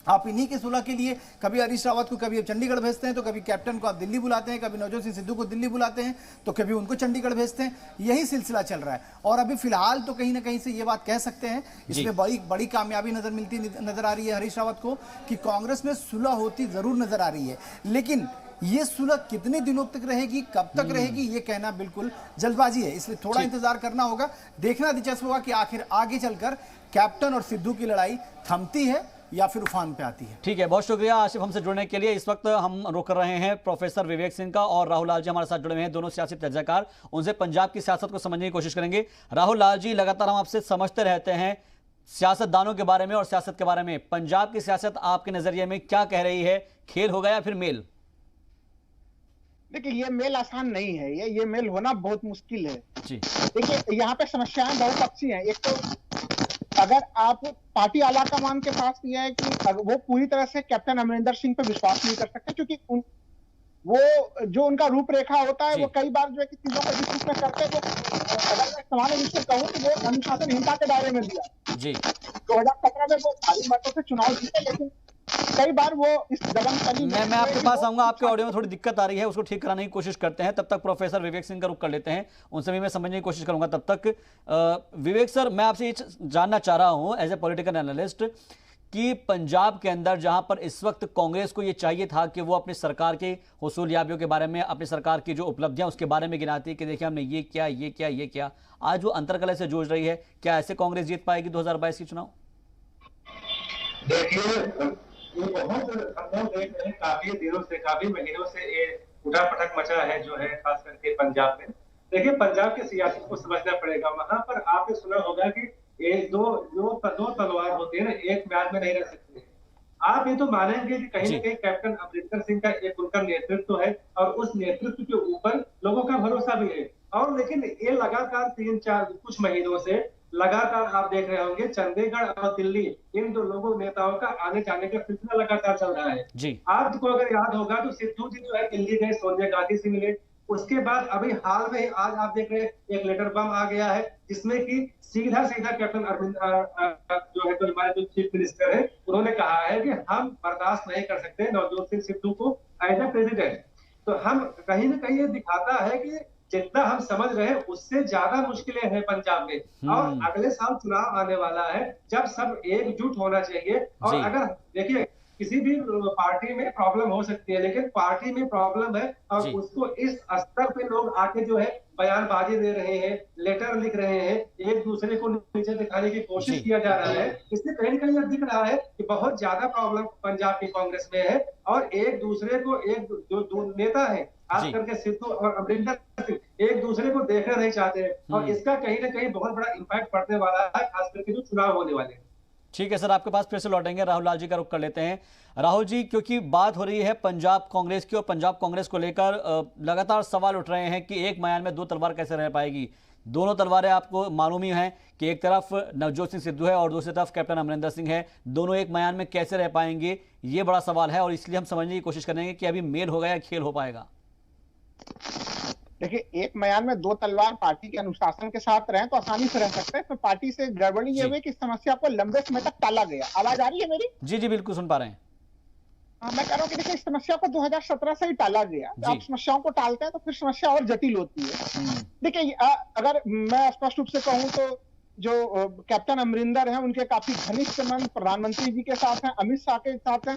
आप इन्हीं के सुलह के लिए कभी हरीश रावत को कभी चंडीगढ़ भेजते हैं, तो कभी कैप्टन को आप दिल्ली बुलाते हैं, कभी नवजोत सिंह सिद्धू को दिल्ली बुलाते हैं, तो कभी उनको चंडीगढ़ भेजते हैं। यही सिलसिला चल रहा है और अभी फिलहाल तो कहीं ना कहीं से ये बात कह सकते हैं, इसमें बड़ी कामयाबी नजर आ रही है हरीश रावत को कि कांग्रेस में सुलह होती जरूर नजर आ रही है, लेकिन ये सुलह कितने दिनों तक रहेगी, कब तक रहेगी, ये कहना बिल्कुल जल्दबाजी है। इसलिए थोड़ा इंतजार करना होगा, देखना दिलचस्प होगा कि आखिर आगे चलकर कैप्टन और सिद्धू की लड़ाई थमती है या फिर उफान पे आती है। ठीक है, बहुत शुक्रिया आशिफ हमसे जुड़ने के लिए। इस वक्त हम रुक रहे हैं प्रोफेसर विवेक सिंह का और राहुल लाल जी हमारे साथ जुड़े हुए हैं, दोनों सियासी तज्जियाकार, उनसे पंजाब की सियासत को समझने की कोशिश करेंगे। राहुल लाल जी, लगातार हम आपसे समझते रहते हैं सियासतदानों के बारे में और सियासत के बारे में, पंजाब की सियासत आपके नजरिए में क्या कह रही है, खेल होगा या फिर मेल? देखिए, ये मेल आसान नहीं है, ये मेल होना बहुत मुश्किल है जी। देखिए, यहाँ पे समस्याएं बहुपक्षीय हैं। एक तो अगर आप पार्टी आलाकमान के पास ये है कि वो पूरी तरह से कैप्टन अमरिंदर सिंह पे विश्वास नहीं कर सकते, क्योंकि वो जो उनका रूपरेखा होता है वो कई बार जो है कि चीजों को जिस रूप में करते हैं, तो अगर मैं सामान्य रूप से कहूँ तो वो अनुशासनहीनता के दायरे में दिया जी। 2017 में वो भारी मतों से चुनाव जीते, लेकिन कई बार वो इस दबंगतली मैं आपके पास आऊंगा। आपके ऑडियो में थोड़ी दिक्कत आ रही है, उसको ठीक कराने की कोशिश करते हैं। तब तक प्रोफेसर विवेक सिंह का रुख कर लेते हैं, उनसे भी मैं समझने की कोशिश करूंगा। तब तक विवेक सर, मैं आपसे ये जानना चाह रहा हूं एज ए पॉलिटिकल एनालिस्ट कि पंजाब के अंदर जहां पर इस वक्त कांग्रेस को ये चाहिए था कि वो अपनी सरकार के हुसूलियाबियों के बारे में, अपनी सरकार की जो उपलब्धियां उसके बारे में गिनाती है कि देखिए हमने ये किया ये किया ये किया, आज वो अंतरकलह से जूझ रही है। क्या ऐसे कांग्रेस जीत पाएगी 2022 की चुनाव? देखिए, ये बहुत हम लोग देख रहे हैं, काफी दिनों से, काफी महीनों से ये उठापटक मचा है जो है, खास करके पंजाब में। देखिए, पंजाब के सियासत को समझना पड़ेगा। वहां पर आपने सुना होगा कि ये दो तलवार होती है ना, एक म्यान में नहीं रह सकते। आप ये तो मानेंगे कि कहीं ना कहीं कैप्टन अमरिंदर सिंह का एक उनका नेतृत्व है और उस नेतृत्व के ऊपर लोगों का भरोसा भी है। और लेकिन ये लगातार 3-4 कुछ महीनों से लगातार आप देख रहे होंगे चंडीगढ़ और दिल्ली, इन दो लोगों नेताओं का आने जाने का सिलसिला लगातार चल रहा है जी। आपको अगर याद होगा तो सिद्धू जी जो है दिल्ली गए, सोनिया गांधी से मिले। उसके बाद अभी हाल में आज आप देख रहे हैं एक लेटर बम आ गया है जिसमें कि सीधा कैप्टन अरविंद जो है, तो हमारे जो चीफ मिनिस्टर है, उन्होंने कहा है कि हम बर्दाश्त नहीं कर सकते नवजोत सिंह सिद्धू को एज ए प्रेसिडेंट। तो हम कहीं ना कहीं ये दिखाता है कि जितना हम समझ रहे हैं उससे ज्यादा मुश्किलें हैं पंजाब में। और अगले साल चुनाव आने वाला है जब सब एकजुट होना चाहिए। और अगर देखिए, किसी भी पार्टी में प्रॉब्लम हो सकती है, लेकिन पार्टी में प्रॉब्लम है और उसको इस स्तर पे लोग आके जो है बयानबाजी दे रहे हैं, लेटर लिख रहे हैं, एक दूसरे को नीचे दिखाने की कोशिश किया जा रहा है। इससे कहीं ना कहीं दिख रहा है कि बहुत ज्यादा प्रॉब्लम पंजाब की कांग्रेस में है और एक दूसरे को, एक जो दो नेता है खास करके सिद्धू और अमरिंदर सिंह, एक दूसरे को देखना नहीं चाहते और इसका कहीं ना कहीं बहुत बड़ा इम्पैक्ट पड़ने वाला है, खास करके जो चुनाव होने वाले हैं। ठीक है सर, आपके पास फिर से लौटेंगे। राहुल लाल जी का रुख कर लेते हैं। राहुल जी, क्योंकि बात हो रही है पंजाब कांग्रेस की और पंजाब कांग्रेस को लेकर लगातार सवाल उठ रहे हैं कि एक म्यान में दो तलवार कैसे रह पाएगी। दोनों तलवारें आपको मालूम ही हैं कि एक तरफ नवजोत सिंह सिद्धू है और दूसरी तरफ कैप्टन अमरिंदर सिंह है। दोनों एक म्यान में कैसे रह पाएंगे, ये बड़ा सवाल है और इसलिए हम समझने की कोशिश करेंगे कि अभी मेल होगा या खेल हो पाएगा। देखिए, एक म्यान में दो तलवार पार्टी के अनुशासन के साथ रहे तो आसानी से रह सकते हैं। तो पार्टी से गड़बड़ी ये हुई कि समस्या को लंबे समय तक टाला गया। आवाज आ रही है मेरी? जी जी बिल्कुल सुन पा रहे हैं। मैं कह रहा हूँ कि देखिए, इस समस्या को 2017 से ही टाला गया। आप समस्याओं को टालते हैं तो फिर समस्या और जटिल होती है। देखिए, अगर मैं स्पष्ट रूप से कहूँ तो जो कैप्टन अमरिंदर हैं उनके काफी घनिष्ठ संबंध प्रधानमंत्री जी के साथ हैं, अमित शाह के साथ हैं।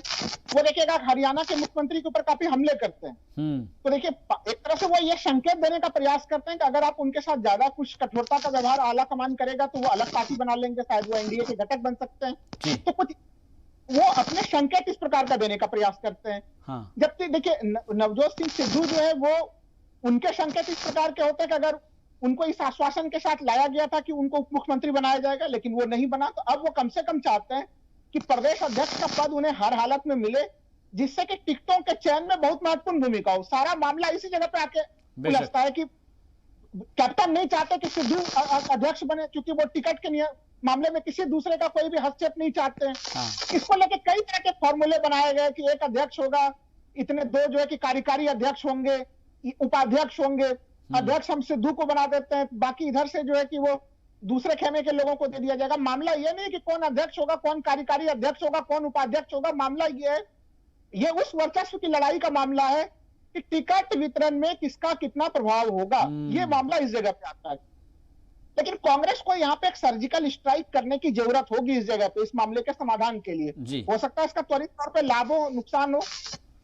वो देखिएगा हरियाणा के मुख्यमंत्री के ऊपर काफी हमले करते हैं। तो देखिए, एक तरह से वो ये संकेत देने का प्रयास करते हैं कि अगर आप उनके साथ ज्यादा कुछ कठोरता का व्यवहार आला कमान करेगा तो वो अलग पार्टी बना लेंगे, शायद वो एनडीए के घटक बन सकते हैं। तो कुछ वो अपने संकेत इस प्रकार का देने का प्रयास करते हैं। जबकि देखिए, नवजोत सिंह सिद्धू जो है वो, उनके संकेत इस प्रकार के होते हैं कि अगर उनको इस आश्वासन के साथ लाया गया था कि उनको उप मुख्यमंत्री बनाया जाएगा, लेकिन वो नहीं बना, तो अब वो कम से कम चाहते हैं कि प्रदेश अध्यक्ष का पद उन्हें हर हालत में मिले, जिससे कि टिकटों के चयन में बहुत महत्वपूर्ण भूमिका हो। सारा मामला इसी जगह पे आके उलझता है कि कैप्टन नहीं चाहते कि सिद्धू अध्यक्ष बने, क्योंकि वो टिकट के मामले में किसी दूसरे का कोई भी हस्तक्षेप नहीं चाहते हैं। इसको लेकर कई तरह के फॉर्मूले बनाए गए कि एक अध्यक्ष होगा, इतने दो जो है कि कार्यकारी अध्यक्ष होंगे, उपाध्यक्ष होंगे, अध्यक्ष हम सिद्धू को बना देते हैं, बाकी इधर से जो है कि वो दूसरे खेमे के लोगों को दे दिया जाएगा। मामला ये नहीं कि कौन अध्यक्ष होगा, कौन कार्यकारी अध्यक्ष होगा, कौन उपाध्यक्ष होगा। मामला ये है, ये उस वर्चस्व की लड़ाई का मामला है कि टिकट वितरण में किसका कितना प्रभाव होगा। ये मामला इस जगह पे आता है। लेकिन कांग्रेस को यहाँ पे एक सर्जिकल स्ट्राइक करने की जरूरत होगी इस जगह पे, इस मामले के समाधान के लिए। हो सकता है इसका त्वरित तौर पे लाभ हो, नुकसान हो।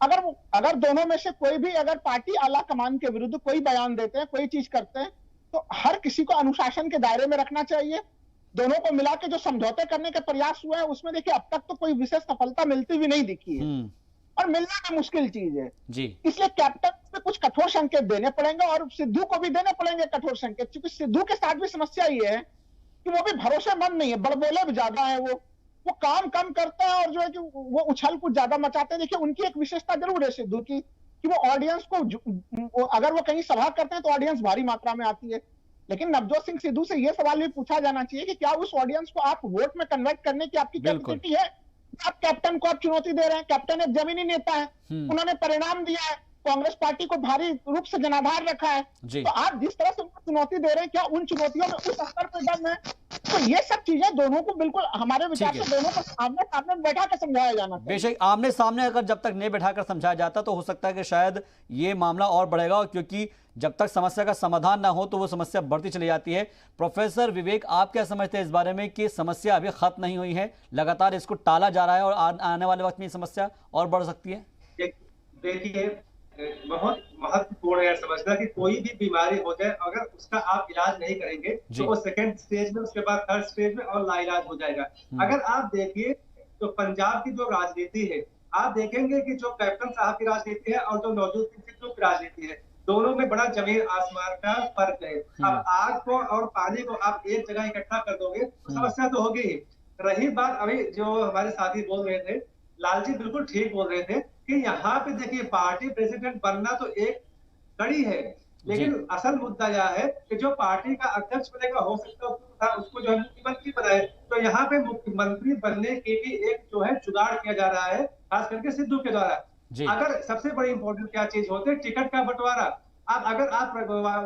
अगर दोनों में से कोई भी अगर पार्टी आला कमान के विरुद्ध कोई बयान देते हैं, कोई चीज करते हैं, तो हर किसी को अनुशासन के दायरे में रखना चाहिए। दोनों को मिला के जो समझौते करने के प्रयास हुए हैं उसमें देखिए अब तक तो कोई विशेष सफलता मिलती भी नहीं दिखी है और मिलना भी मुश्किल चीज है जी। इसलिए कैप्टन से कुछ कठोर संकेत देने पड़ेंगे और सिद्धू को भी देने पड़ेंगे कठोर संकेत, क्योंकि सिद्धू के साथ भी समस्या ये है कि वो भी भरोसेमंद नहीं है, बड़बोले भी ज्यादा है, वो काम कम करते हैं और जो है कि वो उछल कूद ज्यादा मचाते हैं। देखिए, उनकी एक विशेषता जरूर है सिद्धू की कि वो ऑडियंस को, अगर वो कहीं सभा करते हैं तो ऑडियंस भारी मात्रा में आती है। लेकिन नवजोत सिंह सिद्धू से यह सवाल भी पूछा जाना चाहिए कि क्या उस ऑडियंस को आप वोट में कन्वर्ट करने की आपकी कैपेसिटी है? आप कैप्टन को आप चुनौती दे रहे हैं। कैप्टन एक जमीनी नेता है, उन्होंने परिणाम दिया है, कांग्रेस पार्टी को भारी रूप से जनाधार रखा है। तो आप जिस तरह से उनको चुनौती दे रहे हैं, क्या उन चुनौतियों में उस स्तर पर दम है? तो ये सब चीजें दोनों को बिल्कुल हमारे विचार से दोनों को आमने सामने बैठा कर समझाया जाना चाहिए। बेशक आमने सामने अगर जब तक नहीं बैठाकर समझाया जाता तो हो सकता है कि शायद ये मामला और बढ़ेगा, क्योंकि जब तक समस्या का समाधान ना हो तो वो समस्या बढ़ती चली जाती है। प्रोफेसर विवेक, आप क्या समझते हैं इस बारे में कि समस्या अभी खत्म नहीं हुई है, लगातार इसको टाला जा रहा है और आने वाले वक्त में समस्या और बढ़ सकती है? देखिए, बहुत महत्वपूर्ण है समझना कि कोई भी बीमारी हो जाए, अगर उसका आप इलाज नहीं करेंगे तो वो सेकंड स्टेज में, उसके बाद थर्ड स्टेज में और लाइलाज हो जाएगा। अगर आप देखिए तो पंजाब की जो राजनीति है, आप देखेंगे कि जो कैप्टन साहब की राजनीति है और जो नवजोत सिंह सिद्धू की राजनीति है, दोनों में बड़ा जमीन आसमान का फर्क है। अब आग को और पानी को आप एक जगह इकट्ठा कर दोगे तो समस्या तो होगी ही। रही बात अभी जो हमारे साथी बोल रहे थे, लालजी बिल्कुल ठीक बोल रहे थे कि यहाँ पे देखिए पार्टी प्रेसिडेंट बनना तो एक कड़ी है, लेकिन असल मुद्दा यह है कि जो पार्टी का अध्यक्ष बनेगा हो सकता है उसको जो है मुख्यमंत्री बनाए। तो यहाँ पे मुख्यमंत्री बनने के भी एक जो है जुगाड़ किया जा रहा है, खास करके सिद्धू के द्वारा। अगर सबसे बड़ी इंपॉर्टेंट क्या चीज होती है, टिकट का बंटवारा। अब अगर आप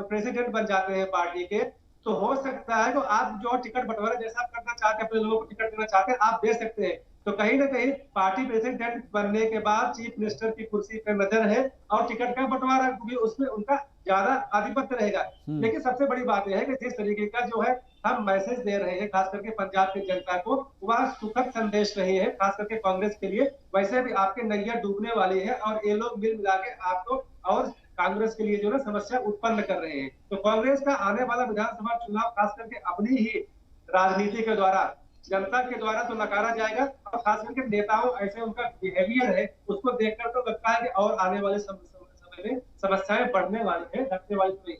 प्रेसिडेंट बन जाते हैं पार्टी के तो हो सकता है तो आप जो टिकट बंटवारा जैसा आप करना चाहते हैं, अपने लोगों को टिकट देना चाहते हैं, आप दे सकते हैं। तो कहीं ना कहीं पार्टी प्रेसिडेंट बनने के बाद चीफ मिनिस्टर की कुर्सी पर नजर है और टिकट का बंटवारा भी उसमें उनका ज्यादा आधिपत्य रहेगा। लेकिन सबसे बड़ी बात यह है कि जिस तरीके का जो है हम मैसेज दे रहे हैं खास करके पंजाब की जनता को, वह सुखद संदेश नहीं है खास करके कांग्रेस के लिए। वैसे भी आपके नैया डूबने वाली है और ये लोग मिल मिला के आपको और कांग्रेस के लिए जो है समस्या उत्पन्न कर रहे हैं। तो कांग्रेस का आने वाला विधानसभा चुनाव खास करके अपनी ही राजनीति के द्वारा, जनता के द्वारा तो नकारा जाएगा और खास करके नेताओं ऐसे उनका बिहेवियर है उसको देखकर तो लगता है कि और आने वाले समय में समस्याएं बढ़ने वाली है, घटने वाली नहीं।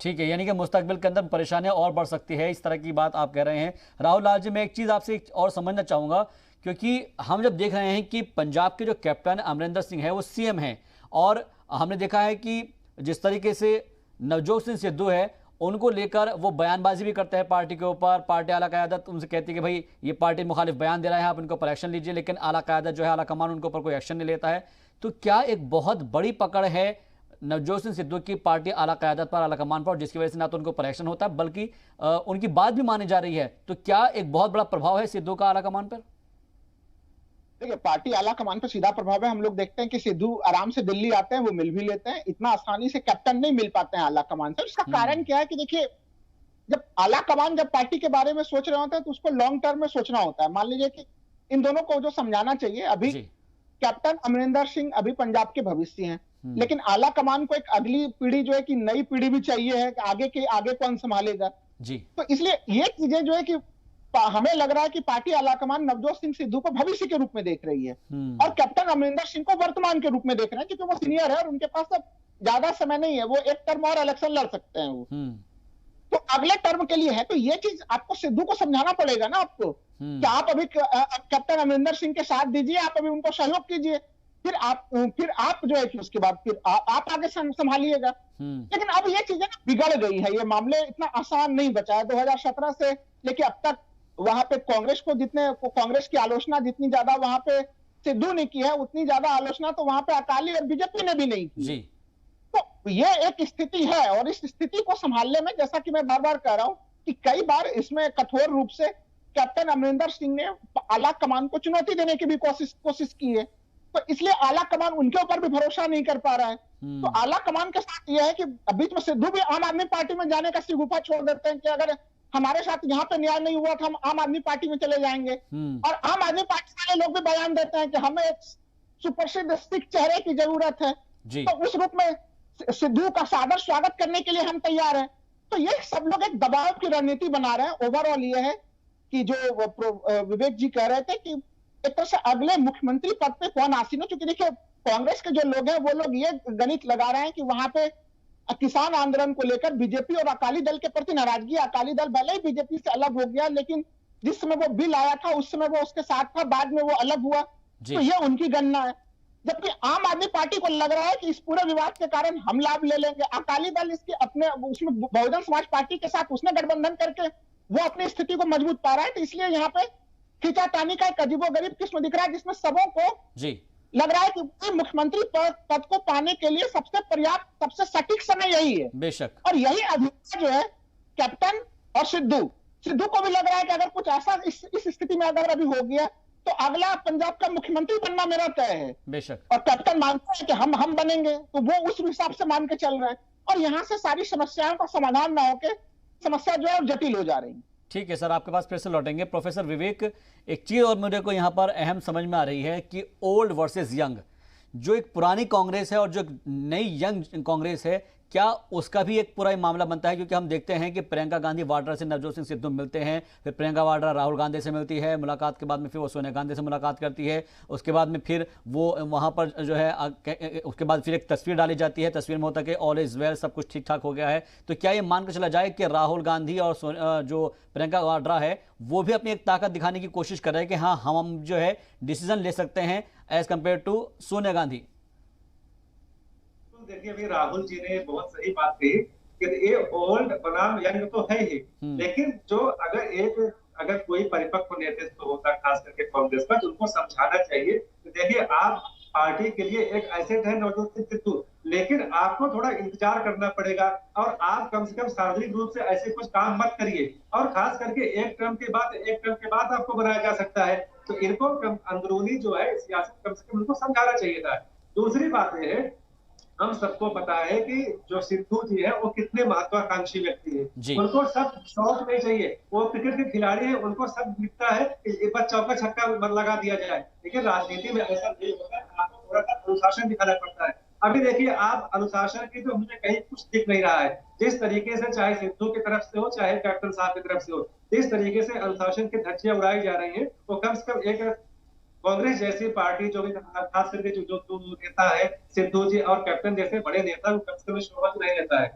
ठीक है, यानी कि मुस्तकबिल के अंदर परेशानियां और बढ़ सकती है, इस तरह की बात आप कह रहे हैं। राहुल लाल जी, मैं एक चीज़ आपसे और समझना चाहूँगा, क्योंकि हम जब देख रहे हैं कि पंजाब के जो कैप्टन अमरिंदर सिंह है वो सीएम है, और हमने देखा है कि जिस तरीके से नवजोत सिंह सिद्धू है उनको लेकर वो बयानबाजी भी करते हैं पार्टी के ऊपर। पार्टी आला क़यादत उनसे कहती है कि भाई ये पार्टी मुखालिफ बयान दे रहा है, आप इनके ऊपर एक्शन लीजिए, लेकिन आला क़यादत जो है, आला कमान उनके ऊपर कोई एक्शन नहीं लेता है। तो क्या एक बहुत बड़ी पकड़ है नवजोत सिंह सिद्धू की पार्टी आला क़यादत पर, आला कमान पर, जिसकी वजह से ना तो उनके ऊपर एक्शन होता है बल्कि उनकी बात भी मानी जा रही है? तो क्या एक बहुत बड़ा प्रभाव है सिद्धू का आला कमान पर? देखिए, पार्टी आला कमान पर सीधा प्रभाव है। हम लोग देखते हैं कि सिद्धू आराम से दिल्ली आते हैं, वो मिल भी लेते हैं, इतना आसानी से कैप्टन नहीं मिल पाते हैं आला कमान से। इसका कारण क्या है कि देखिए, जब आला कमान जब पार्टी के बारे में सोच रहे होते हैं तो उसको लॉन्ग टर्म में सोचना होता है। मान लीजिए कि इन दोनों को जो समझाना चाहिए, अभी कैप्टन अमरिंदर सिंह अभी पंजाब के भविष्य हैं, लेकिन आला कमान को एक अगली पीढ़ी जो है कि नई पीढ़ी भी चाहिए है, आगे कौन संभालेगा जी। तो इसलिए ये चीजें जो है कि हमें लग रहा है कि पार्टी आलाकमान नवजोत सिंह सिद्धू को भविष्य के रूप में देख रही है और कैप्टन अमरिंदर सिंह को वर्तमान के रूप में देख रहे हैं, क्योंकि वो सीनियर है और उनके पास अब ज्यादा समय नहीं है, वो एक टर्म और इलेक्शन लड़ सकते हैं वो तो अगले टर्म के लिए है। तो ये चीज आपको सिद्धू को समझाना पड़ेगा ना आपको कि आप अभी कैप्टन अमरिंदर सिंह के साथ दीजिए, आप अभी उनको सहयोग कीजिए, फिर आप जो है कि उसके बाद फिर आप आगे संभालिएगा। लेकिन अब ये चीजें बिगड़ गई है, ये मामले इतना आसान नहीं बचा है। 2017 से लेके अब तक वहां पे कांग्रेस की आलोचना जितनी ज्यादा वहां पे सिद्धू ने की है, उतनी ज्यादा आलोचना तो वहां पे अकाली और बीजेपी ने भी नहीं की जी। तो ये एक स्थिति है और इस स्थिति को संभालने में, जैसा कि मैं बार बार कह रहा हूं कि कई बार इसमें कठोर रूप से कैप्टन अमरिंदर सिंह ने आला कमान को चुनौती देने की भी कोशिश की है, तो इसलिए आला कमान उनके ऊपर भी भरोसा नहीं कर पा रहा है। तो आला कमान के साथ यह है कि बीच में सिद्धू भी आम आदमी पार्टी में जाने का सिगुफा छोड़ देते हैं कि अगर हमारे साथ यहाँ पे न्याय नहीं हुआ तो हम आम आदमी पार्टी में चले जाएंगे, और आम आदमी पार्टी वाले लोग भी बयान देते हैं कि हमें एक सुप्रसिद्ध सिख चेहरे की जरूरत है, तो उस रूप में सिद्धू का सादर स्वागत करने के लिए हम तैयार हैं। तो ये सब लोग एक दबाव की रणनीति बना रहे हैं। ओवरऑल ये है कि जो विवेक जी कह रहे थे कि एक तरह से अगले मुख्यमंत्री पद पे कौन आसीन है, क्योंकि देखिए कांग्रेस के जो लोग हैं वो लोग ये गणित लगा रहे हैं कि वहां पे किसान आंदोलन को लेकर बीजेपी और अकाली दल के प्रति नाराजगी, अकाली दल भले ही बीजेपी से अलग हो गया लेकिन जिस समय वो बिल आया था उस समय वो उसके साथ था, बाद में वो अलग हुआ, तो ये उनकी गणना है। जबकि आम आदमी पार्टी को लग रहा है कि इस पूरे विवाद के कारण हम लाभ ले लेंगे। अकाली दल इसके अपने उसमें बहुजन समाज पार्टी के साथ उसने गठबंधन करके वो अपनी स्थिति को मजबूत पा रहा है, तो इसलिए यहाँ पे खींचातानी का एक अजीबोगरीब किस्म दिख रहा है जिसमें सबों को लग रहा है कि मुख्यमंत्री पद को पाने के लिए सबसे पर्याप्त, सबसे सटीक समय यही है। बेशक। और यही अभिप्राय जो है कैप्टन और सिद्धू को भी लग रहा है कि अगर कुछ ऐसा इस स्थिति में अगर अभी हो गया तो अगला पंजाब का मुख्यमंत्री बनना मेरा तय है। बेशक। और कैप्टन मानते हैं कि हम बनेंगे, तो वो उस हिसाब से मान के चल रहे हैं और यहाँ से सारी समस्याओं का समाधान ना होके समस्या जो है जटिल हो जा रही है। ठीक है सर, आपके पास फिर से लौटेंगे। प्रोफेसर विवेक, एक चीज और मुझे को यहाँ पर अहम समझ में आ रही है कि ओल्ड वर्सेस यंग, जो एक पुरानी कांग्रेस है और जो नई यंग कांग्रेस है, क्या उसका भी एक पूरा मामला बनता है? क्योंकि हम देखते हैं कि प्रियंका गांधी वाड्रा से नवजोत सिंह सिद्धू मिलते हैं, फिर प्रियंका वाड्रा राहुल गांधी से मिलती है, मुलाकात के बाद में फिर वो सोनिया गांधी से मुलाकात करती है, उसके बाद में फिर वो वहां पर जो है उसके बाद फिर एक तस्वीर डाली जाती है, तस्वीर में होता है कि ऑल इज वेल, सब कुछ ठीक ठाक हो गया है। तो क्या ये मान कर चला जाए कि राहुल गांधी और जो प्रियंका वाड्रा है वो भी अपनी एक ताकत दिखाने की कोशिश कर रहे हैं कि हाँ हम जो है डिसीजन ले सकते हैं as compared to Sonia Gandhi? देखिए, अभी राहुल जी ने बहुत सही बात कही कि ये ओल्ड बनाम यंग तो है ही, लेकिन जो अगर कोई परिपक्व नेतृत्व होता खास करके कांग्रेस का, तो उनको समझाना चाहिए कि देखिए आप पार्टी के लिए एक एसेट है नवजोत सिंह सिद्धू, लेकिन आपको थोड़ा इंतजार करना पड़ेगा और आप कम से कम सार्वजनिक रूप से ऐसे कुछ काम मत करिए, और खास करके एक टर्म के बाद आपको बनाया जा सकता है। तो इनको अंदरूनी जो है सियासत कम से कम उनको समझाना चाहिए था। दूसरी बात यह है, हम सबको पता है कि जो सिद्धू जी है वो कितने महत्वाकांक्षी व्यक्ति है, उनको सब शौक नहीं चाहिए, वो क्रिकेट के खिलाड़ी है, उनको सब दिखता है कि एक बार चौका छक्का लगा दिया जाए, लेकिन राजनीति में ऐसा नहीं होता है, आपको थोड़ा सा अनुशासन दिखाना पड़ता है। अभी देखिए, आप अनुशासन की तो मुझे कहीं कुछ दिख नहीं रहा है। जिस तरीके से चाहे सिद्धू की तरफ से हो चाहे कैप्टन साहब की तरफ से हो, जिस तरीके से अनुशासन की धज्जियां उड़ाई जा रही है, वो कम से कम एक कांग्रेस जैसी पार्टी जो भी खास करके जो नेता है सिद्धू जी और कैप्टन जैसे बड़े नेता को कम से कम शोभा नहीं देता है।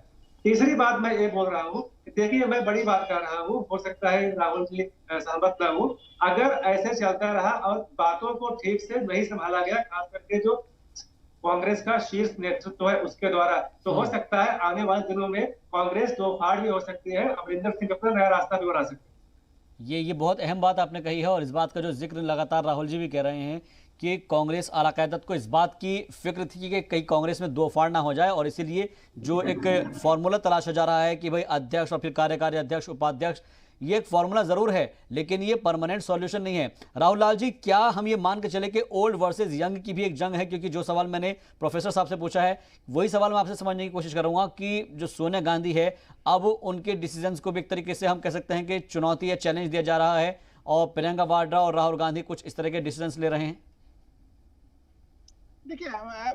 तीसरी बात मैं ये बोल रहा हूँ, देखिए मैं बड़ी बात कर रहा हूँ, हो सकता है राहुल जी सहमत ना हो, अगर ऐसे चलता रहा और बातों को ठीक से नहीं संभाला गया, खास करके जो कांग्रेस का शीर्ष नेतृत्व है उसके द्वारा, तो हो सकता है आने वाले दिनों में कांग्रेस दो फाड़ भी हो सकती है, अमरिंदर सिंह अपना नया रास्ता भी बना सकते हैं। ये बहुत अहम बात आपने कही है और इस बात का जो जिक्र लगातार राहुल जी भी कह रहे हैं कि कांग्रेस आला क़यादत को इस बात की फिक्र थी कि कहीं कांग्रेस में दो फाड़ ना हो जाए, और इसीलिए जो एक फॉर्मूला तलाशा जा रहा है कि भाई अध्यक्ष और फिर कार्यकारी अध्यक्ष उपाध्यक्ष, ये एक फॉर्मूला जरूर है लेकिन ये परमानेंट सॉल्यूशन नहीं है। राहुल लाल जी, क्या हम ये मान के चले कि ओल्ड वर्सेस यंग की भी एक जंग है? क्योंकि जो सवाल मैंने प्रोफेसर साहब से पूछा है वही सवाल मैं आपसे समझने की कोशिश करूंगा कि जो सोनिया गांधी है, अब उनके डिसीजंस को भी एक तरीके से हम कह सकते हैं कि चुनौती या चैलेंज दिया जा रहा है, और प्रियंका वाड्रा और राहुल गांधी कुछ इस तरह के डिसीजंस ले रहे हैं। देखिए,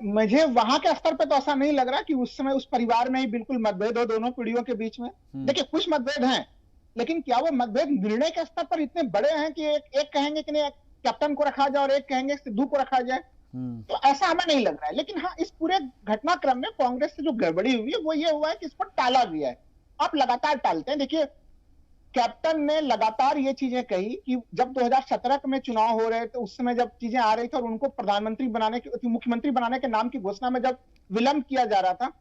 मुझे वहां के स्तर पे तो ऐसा नहीं लग रहा कि उस समय उस परिवार में ही बिल्कुल मतभेद हो दोनों पीढ़ियों के बीच में। देखिए, कुछ मतभेद हैं, लेकिन क्या वो मतभेद निर्णय के स्तर पर इतने बड़े हैं कि एक कहेंगे कि नहीं कैप्टन को रखा जाए और एक कहेंगे सिद्धू को रखा जाए? तो ऐसा हमें नहीं लग रहा है। लेकिन हाँ, इस पूरे घटनाक्रम में कांग्रेस से जो गड़बड़ी हुई है वो ये हुआ है कि इस पर टाला गया है। आप लगातार टालते हैं। देखिए, कैप्टन ने लगातार ये चीजें कही कि जब 2017 में चुनाव हो रहे थे, उस समय जब चीजें आ रही थी और उनको प्रधानमंत्री बनाने की, मुख्यमंत्री बनाने के नाम की घोषणा में जब विलंब किया जा रहा था,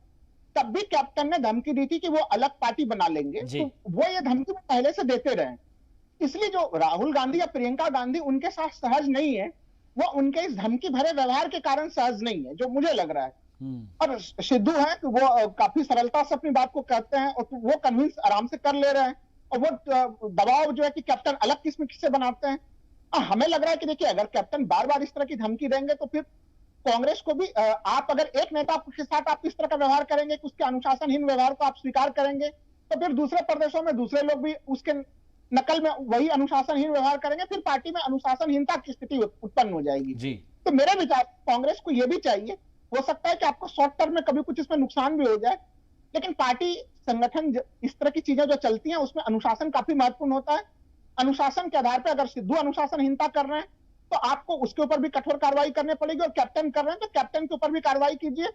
तब भी कैप्टन ने धमकी दी थी कि वो अलग पार्टी बना लेंगे। तो वो ये धमकी पहले से देते रहे, इसलिए जो राहुल गांधी या प्रियंका गांधी उनके साथ सहज नहीं है, वो उनके इस धमकी भरे व्यवहार के कारण सहज नहीं है, जो मुझे लग रहा है। और सिद्धू है कि वो काफी सरलता से अपनी बात को कहते हैं और वो कन्विंस आराम से कर ले रहे हैं, और वो दबाव जो है कि कैप्टन अलग किस्म से बनाते हैं। हमें लग रहा है कि देखिए, अगर कैप्टन बार बार इस तरह की धमकी देंगे तो फिर कांग्रेस को भी, आप अगर एक नेता के साथ आप इस तरह का व्यवहार करेंगे कि उसके अनुशासनहीन व्यवहार को आप स्वीकार करेंगे, तो फिर दूसरे प्रदेशों में दूसरे लोग भी उसके नकल में वही अनुशासनहीन व्यवहार करेंगे, फिर पार्टी में अनुशासनहीनता की स्थिति उत्पन्न हो जाएगी। तो मेरे विचार कांग्रेस को यह भी चाहिए, हो सकता है कि आपको शॉर्ट टर्म में कभी कुछ इसमें नुकसान भी हो जाए, लेकिन पार्टी संगठन इस तरह की चीजें जो चलती हैं उसमें अनुशासन काफी महत्वपूर्ण होता है। अनुशासन के आधार पर अगर सिद्धू अनुशासनहीनता कर रहे हैं तो आपको उसके ऊपर भी कठोर कार्रवाई करनी पड़ेगी, और कैप्टन कर रहे हैं तो कैप्टन के ऊपर भी कार्रवाई कीजिए।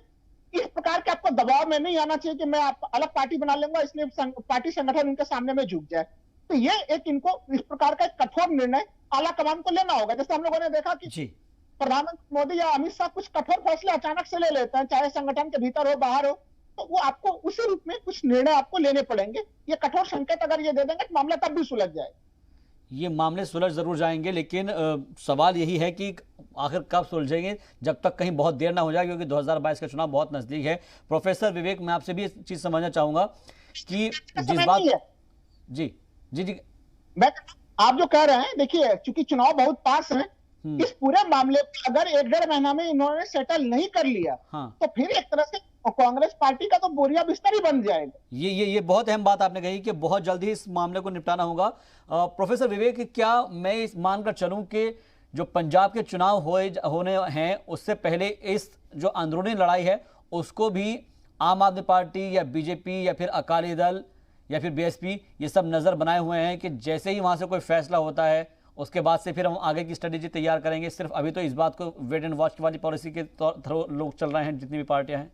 इस प्रकार के आपको दबाव में नहीं आना चाहिए कि मैं आप अलग पार्टी बना लूंगा इसलिए पार्टी संगठन उनके सामने में झुक जाए। तो ये एक इनको इस प्रकार का एक कठोर निर्णय आला कमान को लेना होगा। जैसे हम लोगों ने देखा कि प्रधानमंत्री मोदी या अमित शाह कुछ कठोर फैसले अचानक से ले लेते हैं, चाहे संगठन के भीतर हो बाहर हो, तो वो आपको उसी रूप में कुछ निर्णय आपको लेने पड़ेंगे। ये कठोर संकेत अगर ये दे देंगे तो मामला तब भी सुलझ जाए। ये मामले सुलझ जरूर जाएंगे, लेकिन सवाल यही है कि आखिर कब सुलझेंगे, जब तक कहीं बहुत देर ना हो जाए, क्योंकि 2022 का चुनाव बहुत नजदीक है। प्रोफेसर विवेक, मैं आपसे भी इस चीज समझना चाहूंगा कि जिस बात जी जी जी मैं आप जो कह रहे हैं, देखिए चूंकि चुनाव बहुत पास है, इस पूरे मामले को अगर 1-1.5 महीना में इन्होंने सेटल नहीं कर लिया, तो फिर एक तरह से कांग्रेस पार्टी का तो बोरिया बिस्तर ही बन जाएगा। ये बहुत अहम बात आपने कही कि बहुत जल्दी इस मामले को निपटाना होगा। प्रोफेसर विवेक, क्या मैं इस मानकर चलूं कि जो पंजाब के चुनाव होने हैं उससे पहले इस जो अंदरूनी लड़ाई है उसको भी आम आदमी पार्टी या बीजेपी या फिर अकाली दल या फिर बीएसपी ये सब नजर बनाए हुए हैं कि जैसे ही वहां से कोई फैसला होता है उसके बाद से फिर हम आगे की स्ट्रेटेजी तैयार करेंगे? सिर्फ अभी तो इस बात को वेट एंड वॉच वाली पॉलिसी के थ्रू लोग चल रहे हैं, जितनी भी पार्टियां हैं।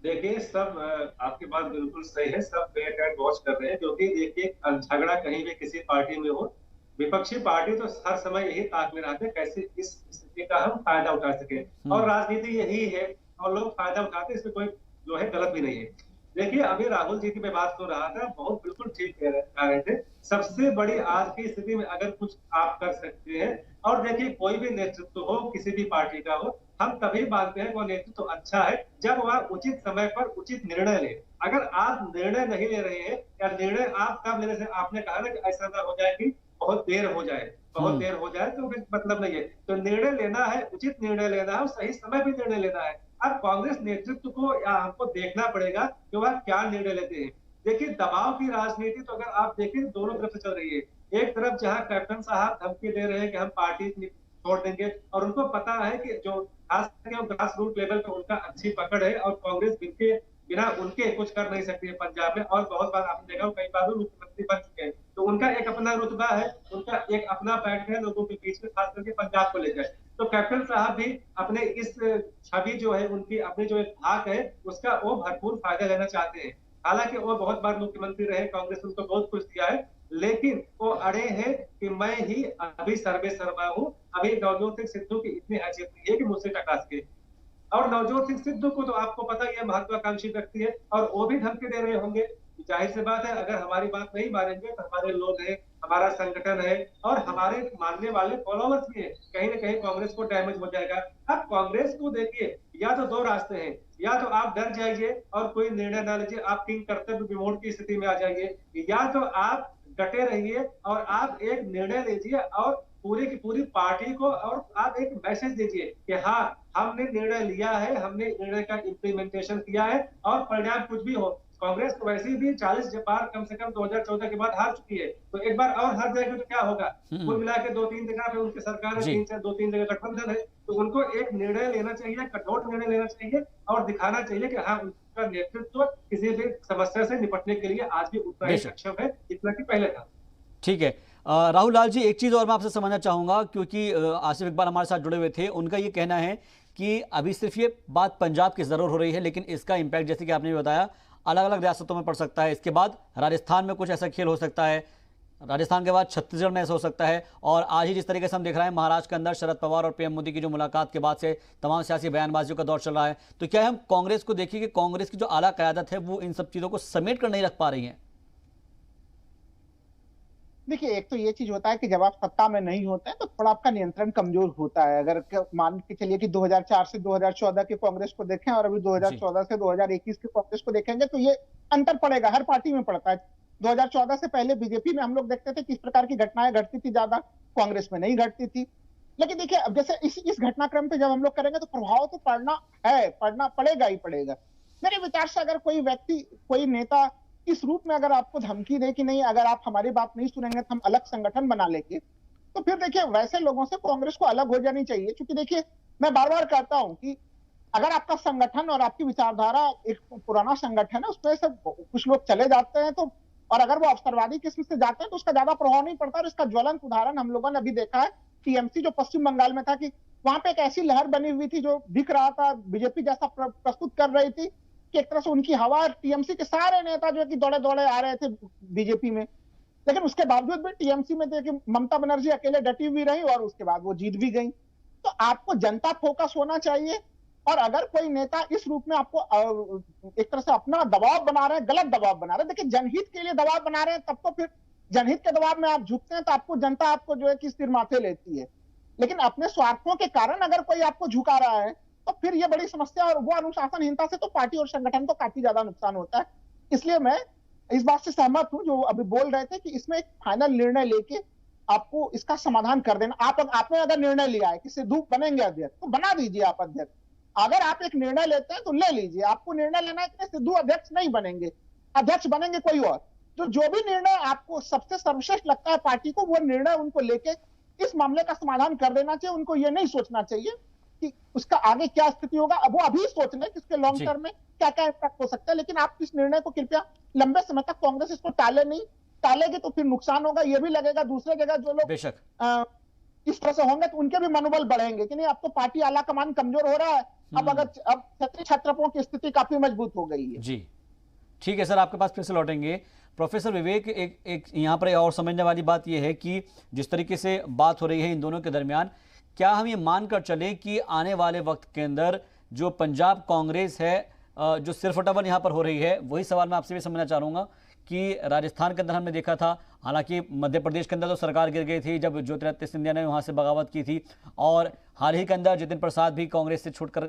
देखिए, सब आपकी बात बिल्कुल सही है, सब वेट एंड वॉच कर रहे हैं, क्योंकि देखिए झगड़ा कहीं भी किसी पार्टी में हो, विपक्षी पार्टी तो हर समय यही ताक में रहते हैं कैसे इस स्थिति का हम फायदा उठा सके, और राजनीति यही है और लोग फायदा उठाते हैं, इसमें कोई जो है गलत भी नहीं है। देखिए, अभी राहुल जी की मैं बात कर रहा था, बहुत बिल्कुल ठीक कह रहे थे। सबसे बड़ी आज की स्थिति में अगर कुछ आप कर सकते हैं, और देखिए कोई भी नेतृत्व हो किसी भी पार्टी का हो, हम तभी मानते हैं वो नेतृत्व अच्छा है जब वह उचित समय पर उचित निर्णय ले। अगर आप निर्णय नहीं ले रहे हैं, या निर्णय आप कब लेने से, आपने कहा ना कि ऐसा ना हो जाए कि बहुत देर हो जाए, बहुत देर हो जाए तो मतलब नहीं है। तो निर्णय लेना है, उचित निर्णय लेना है, सही समय भी निर्णय लेना है। अब कांग्रेस नेतृत्व को या हमको देखना पड़ेगा कि वह क्या निर्णय लेते हैं। देखिए, दबाव की राजनीति तो अगर आप देखें दोनों तरफ से चल रही है। एक तरफ जहां कैप्टन साहब धमकी दे रहे हैं कि हम पार्टी छोड़ देंगे, और उनको पता है कि जो खास करके ग्रास रूट लेवल पे उनका अच्छी पकड़ है, और कांग्रेस बिना उनके कुछ कर नहीं सकती है पंजाब में, और बहुत बार आपने देखा कई बार मुख्यमंत्री बन चुके हैं। तो उनका एक अपना रुतबा है, उनका एक अपना पैठ है लोगों के बीच में, खास करके पंजाब को लेकर। तो कैप्टन साहब भी अपने इस छवि जो है, उनकी अपनी जो एक धाक है, उसका वो भरपूर फायदा लेना चाहते हैं। हालांकि वो बहुत बार मुख्यमंत्री रहे, कांग्रेस उनको बहुत कुछ दिया है, लेकिन वो अड़े हैं कि मैं ही अभी सर्वे सर्वा हूँ, अभी नवजोत सिंह सिद्धू की इतनी हैसियत नहीं है कि मुझसे टकरा सके। और नवजोत सिंह सिद्धू को तो आपको पता ही है, महत्वाकांक्षी व्यक्ति है, और वो भी धमकी दे रहे होंगे। जाहिर सी बात है, अगर हमारी बात नहीं मानेंगे तो हमारे लोग हैं, हमारा संगठन है, और हमारे मानने वाले फॉलोवर्स भी हैं, कहीं ना कहीं कांग्रेस को डैमेज हो जाएगा। अब कांग्रेस को देखिए, या तो दो रास्ते हैं, या तो आप डर जाइए और कोई निर्णय ना लीजिए, आप किंग कर्तव्य विमोड़ की स्थिति में आ जाइए, या तो आप डटे रहिए और आप एक निर्णय लीजिए और पूरी की पूरी पार्टी को, और आप एक मैसेज दीजिए कि हाँ, हमने निर्णय लिया है, हमने निर्णय का इम्प्लीमेंटेशन किया है, और परिणाम कुछ भी हो। कांग्रेस तो वैसे भी 40 बार कम से कम 2014 के बाद हार चुकी है, तो एक बार और हार जाएगी तो क्या होगा? कुल मिला के 2-3 जगह पे उनकी सरकार है, 2-3 जगह गठबंधन है, तो उनको एक निर्णय लेना चाहिए, कठोर निर्णय लेना चाहिए, और दिखाना चाहिए कि हाँ, उनका नेतृत्व किसी भी समस्या से निपटने के लिए आज भी उतना ही सक्षम है जितना कि पहले था। ठीक है। राहुल लाल जी, एक चीज और मैं आपसे समझना चाहूंगा, क्योंकि आसिफ इकबाल हमारे साथ जुड़े हुए थे, उनका ये कहना है कि अभी सिर्फ ये बात पंजाब की जरूर हो रही है, लेकिन इसका इम्पैक्ट जैसे कि आपने भी बताया अलग अलग रियासतों में पड़ सकता है। इसके बाद राजस्थान में कुछ ऐसा खेल हो सकता है, राजस्थान के बाद छत्तीसगढ़ में ऐसा हो सकता है, और आज ही जिस तरीके से हम देख रहे हैं महाराष्ट्र के अंदर शरद पवार और पीएम मोदी की जो मुलाकात के बाद से तमाम सियासी बयानबाजियों का दौर चल रहा है, तो क्या हम कांग्रेस को देखिए कि कांग्रेस की जो आला क़यादत है वो इन सब चीज़ों को समेट कर नहीं रख पा रही है? देखिए, एक तो ये चीज होता है कि जब आप सत्ता में नहीं होते हैं तो थोड़ा आपका नियंत्रण कमजोर होता है। अगर मान के चलिए कि 2004 से 2014 के कांग्रेस को देखें और अभी 2014 से 2021 के कांग्रेस को देखेंगे तो ये अंतर पड़ेगा, हर पार्टी में पड़ता है। 2014 से पहले बीजेपी में हम लोग देखते थे किस प्रकार की घटनाएं घटती थी, ज्यादा कांग्रेस में नहीं घटती थी। लेकिन देखिए, अब जैसे इस घटनाक्रम पे जब हम लोग करेंगे तो प्रभाव तो पड़ना है, पड़ना पड़ेगा ही पड़ेगा। मेरे विचार से अगर कोई व्यक्ति, कोई नेता इस रूप में अगर आपको धमकी दे कि नहीं, अगर आप हमारी बात नहीं सुनेंगे तो हम अलग संगठन बना लेंगे, तो फिर देखिए वैसे लोगों से कांग्रेस को अलग हो जानी चाहिए। क्योंकि देखिए, मैं बार बार कहता हूं कि अगर आपका संगठन और आपकी विचारधारा एक पुराना संगठन है, उसमें से कुछ लोग चले जाते हैं, तो और अगर वो अवसरवादी किस्म से जाते हैं तो उसका ज्यादा प्रभाव नहीं पड़ता। और इसका ज्वलंत उदाहरण हम लोगों ने अभी देखा है टीएमसी जो पश्चिम बंगाल में था, कि वहां पे एक ऐसी लहर बनी हुई थी जो दिख रहा था बीजेपी जैसा प्रस्तुत कर रही थी कि एक तरह से उनकी हवा, टीएमसी के सारे नेता जो है कि दौड़े दौड़े आ रहे थे बीजेपी में। लेकिन उसके बावजूद भी टीएमसी में देखिए ममता बनर्जी अकेले डटी हुई रही और उसके बाद वो जीत भी गई। तो आपको जनता फोकस होना चाहिए, और अगर कोई नेता इस रूप में आपको एक तरह से अपना दबाव बना रहे हैं, गलत दबाव बना रहे हैं, देखिए जनहित के लिए दबाव बना रहे हैं, तब तो फिर जनहित के दबाव में आप झुकते हैं तो आपको जनता आपको जो है कि सिर माथे लेती है। लेकिन अपने स्वार्थों के कारण अगर कोई आपको झुका रहा है तो फिर ये बड़ी समस्या, और वो अनुशासनहीनता से तो पार्टी और संगठन को काफी ज्यादा नुकसान होता है। इसलिए मैं इस बात से सहमत हूं जो अभी बोल रहे थे कि इसमें एक फाइनल निर्णय लेके आपको इसका समाधान कर देना। आपने अगर निर्णय लिया है कि सिद्धू बनेंगे अध्यक्ष तो बना दीजिए आप अध्यक्ष। अगर आप एक निर्णय लेते हैं तो ले लीजिए। आपको निर्णय लेना है कि सिद्धू अध्यक्ष नहीं बनेंगे, अध्यक्ष बनेंगे कोई और। तो जो भी निर्णय आपको सबसे सर्वश्रेष्ठ लगता है पार्टी को, वो निर्णय उनको लेके इस मामले का समाधान कर देना चाहिए। उनको ये नहीं सोचना चाहिए कि उसका आगे क्या स्थिति होगा। अब वो अभी सोच लें कि इसके लॉन्ग टर्म में क्या क्या इम्पैक्ट हो सकता है, लेकिन आप इस निर्णय को कृपया लंबे समय तक कांग्रेस इसको टाले नहीं। टालेगी तो फिर नुकसान होगा, ये भी लगेगा दूसरे जगह जो लोग इस तरह से होंगे तो उनके भी मनोबल बढ़ेंगे कि नहीं अब तो पार्टी आला कमान कमजोर हो रहा है। अब छत्री छत्रपों की स्थिति काफी मजबूत हो गई है। जी ठीक है सर, आपके पास फिर से लौटेंगे। प्रोफेसर विवेक, एक यहाँ पर और समझने वाली बात यह है कि जिस तरीके से बात हो रही है इन दोनों के दरमियान, क्या हम ये मानकर चलें कि आने वाले वक्त के अंदर जो पंजाब कांग्रेस है जो सिरफटावर यहाँ पर हो रही है, वही सवाल मैं आपसे भी समझना चाहूँगा कि राजस्थान के अंदर हमने देखा था, हालांकि मध्य प्रदेश के अंदर तो सरकार गिर गई थी जब ज्योतिरादित्य सिंधिया ने वहाँ से बगावत की थी, और हाल ही के अंदर जितिन प्रसाद भी कांग्रेस से छूटकर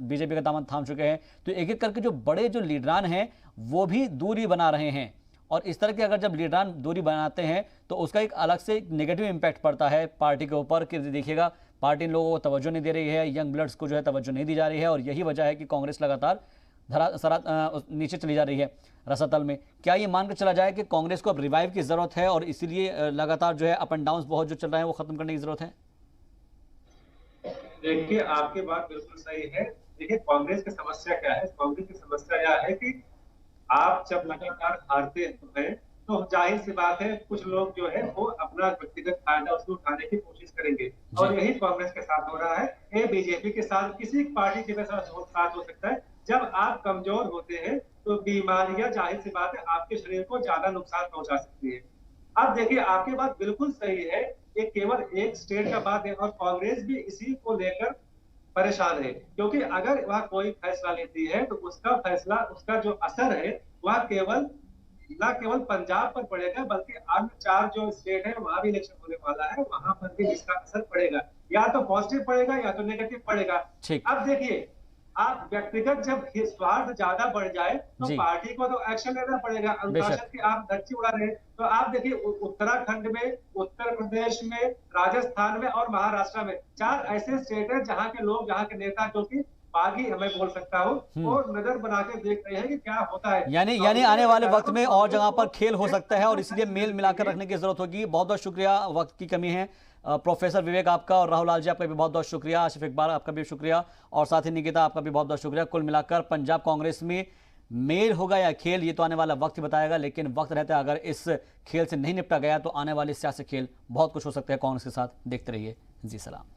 बीजेपी का दामन थाम चुके हैं। तो एक एक करके जो बड़े जो लीडरान हैं वो भी दूरी बना रहे हैं, और इस तरह की अगर जब लीडरान दूरी बनाते हैं तो उसका एक अलग से नेगेटिव इम्पैक्ट पड़ता है पार्टी के ऊपर कि देखिएगा पार्टी इन लोगों को तवज्जो नहीं दे रही है, यंग ब्लड्स को जो है तवज्जो नहीं दी जा रही है, और यही वजह है कि कांग्रेस लगातार नीचे चली जा रही है रसातल में। क्या ये मानकर चला जाए कि कांग्रेस को अब रिवाइव की जरूरत है और इसीलिए लगातार जो है अप एंड डाउन बहुत जो चल रहे हैं वो खत्म करने की जरूरत है? देखिए, आपकी बात बिल्कुल सही है। देखिए, कांग्रेस की समस्या क्या है? कांग्रेस की समस्या यह है कि आप जब लगातार हारते हैं तो जाहिर सी बात है कुछ लोग जो है वो अपना व्यक्तिगत फायदा उसको उठाने की कोशिश करेंगे, और यही कांग्रेस के साथ हो रहा है। ये बीजेपी के साथ किसी पार्टी के साथ हो सकता है। जब आप कमजोर होते हैं तो बीमारियां जाहिर सी बात है आपके शरीर को ज्यादा नुकसान पहुंचा सकती है। अब देखिए, आपकी बात बिल्कुल सही है, ये केवल एक स्टेट का बात है और कांग्रेस भी इसी को लेकर परेशान है, क्योंकि अगर वह कोई फैसला लेती है तो उसका फैसला, उसका जो असर है वह न केवल पंजाब पर पड़ेगा बल्कि अन्य 4 जो स्टेट है वहां भी इलेक्शन होने वाला है, वहां पर भी इसका असर पड़ेगा, या तो पॉजिटिव पड़ेगा या तो नेगेटिव पड़ेगा। अब देखिए, आप व्यक्तिगत जब स्वार्थ ज्यादा बढ़ जाए तो पार्टी को तो एक्शन लेना पड़ेगा। अनुशासन की आप धज्जी उड़ा रहे हैं, तो आप देखिए उत्तराखंड में, उत्तर प्रदेश में, राजस्थान में और महाराष्ट्र में 4 ऐसे स्टेट है जहां के लोग, जहां के नेता जो कि बागी मैं बोल सकता हूँ, और नजर बना के देख रहे हैं कि क्या होता है। यानी आने वाले वक्त में और जगह पर खेल हो सकता है और इसलिए मेल मिलाकर रखने की जरूरत होगी। बहुत बहुत शुक्रिया, वक्त की कमी है। प्रोफेसर विवेक आपका और राहुल लाल जी आपका भी बहुत बहुत शुक्रिया, आसिफ इकबाल आपका भी शुक्रिया, और साथ ही निकिता आपका भी बहुत बहुत शुक्रिया। कुल मिलाकर पंजाब कांग्रेस में मेल होगा या खेल, ये तो आने वाला वक्त ही बताएगा, लेकिन वक्त रहते अगर इस खेल से नहीं निपटा गया तो आने वाले सियासी खेल बहुत कुछ हो सकते हैं कांग्रेस के साथ। देखते रहिए जी सलाम।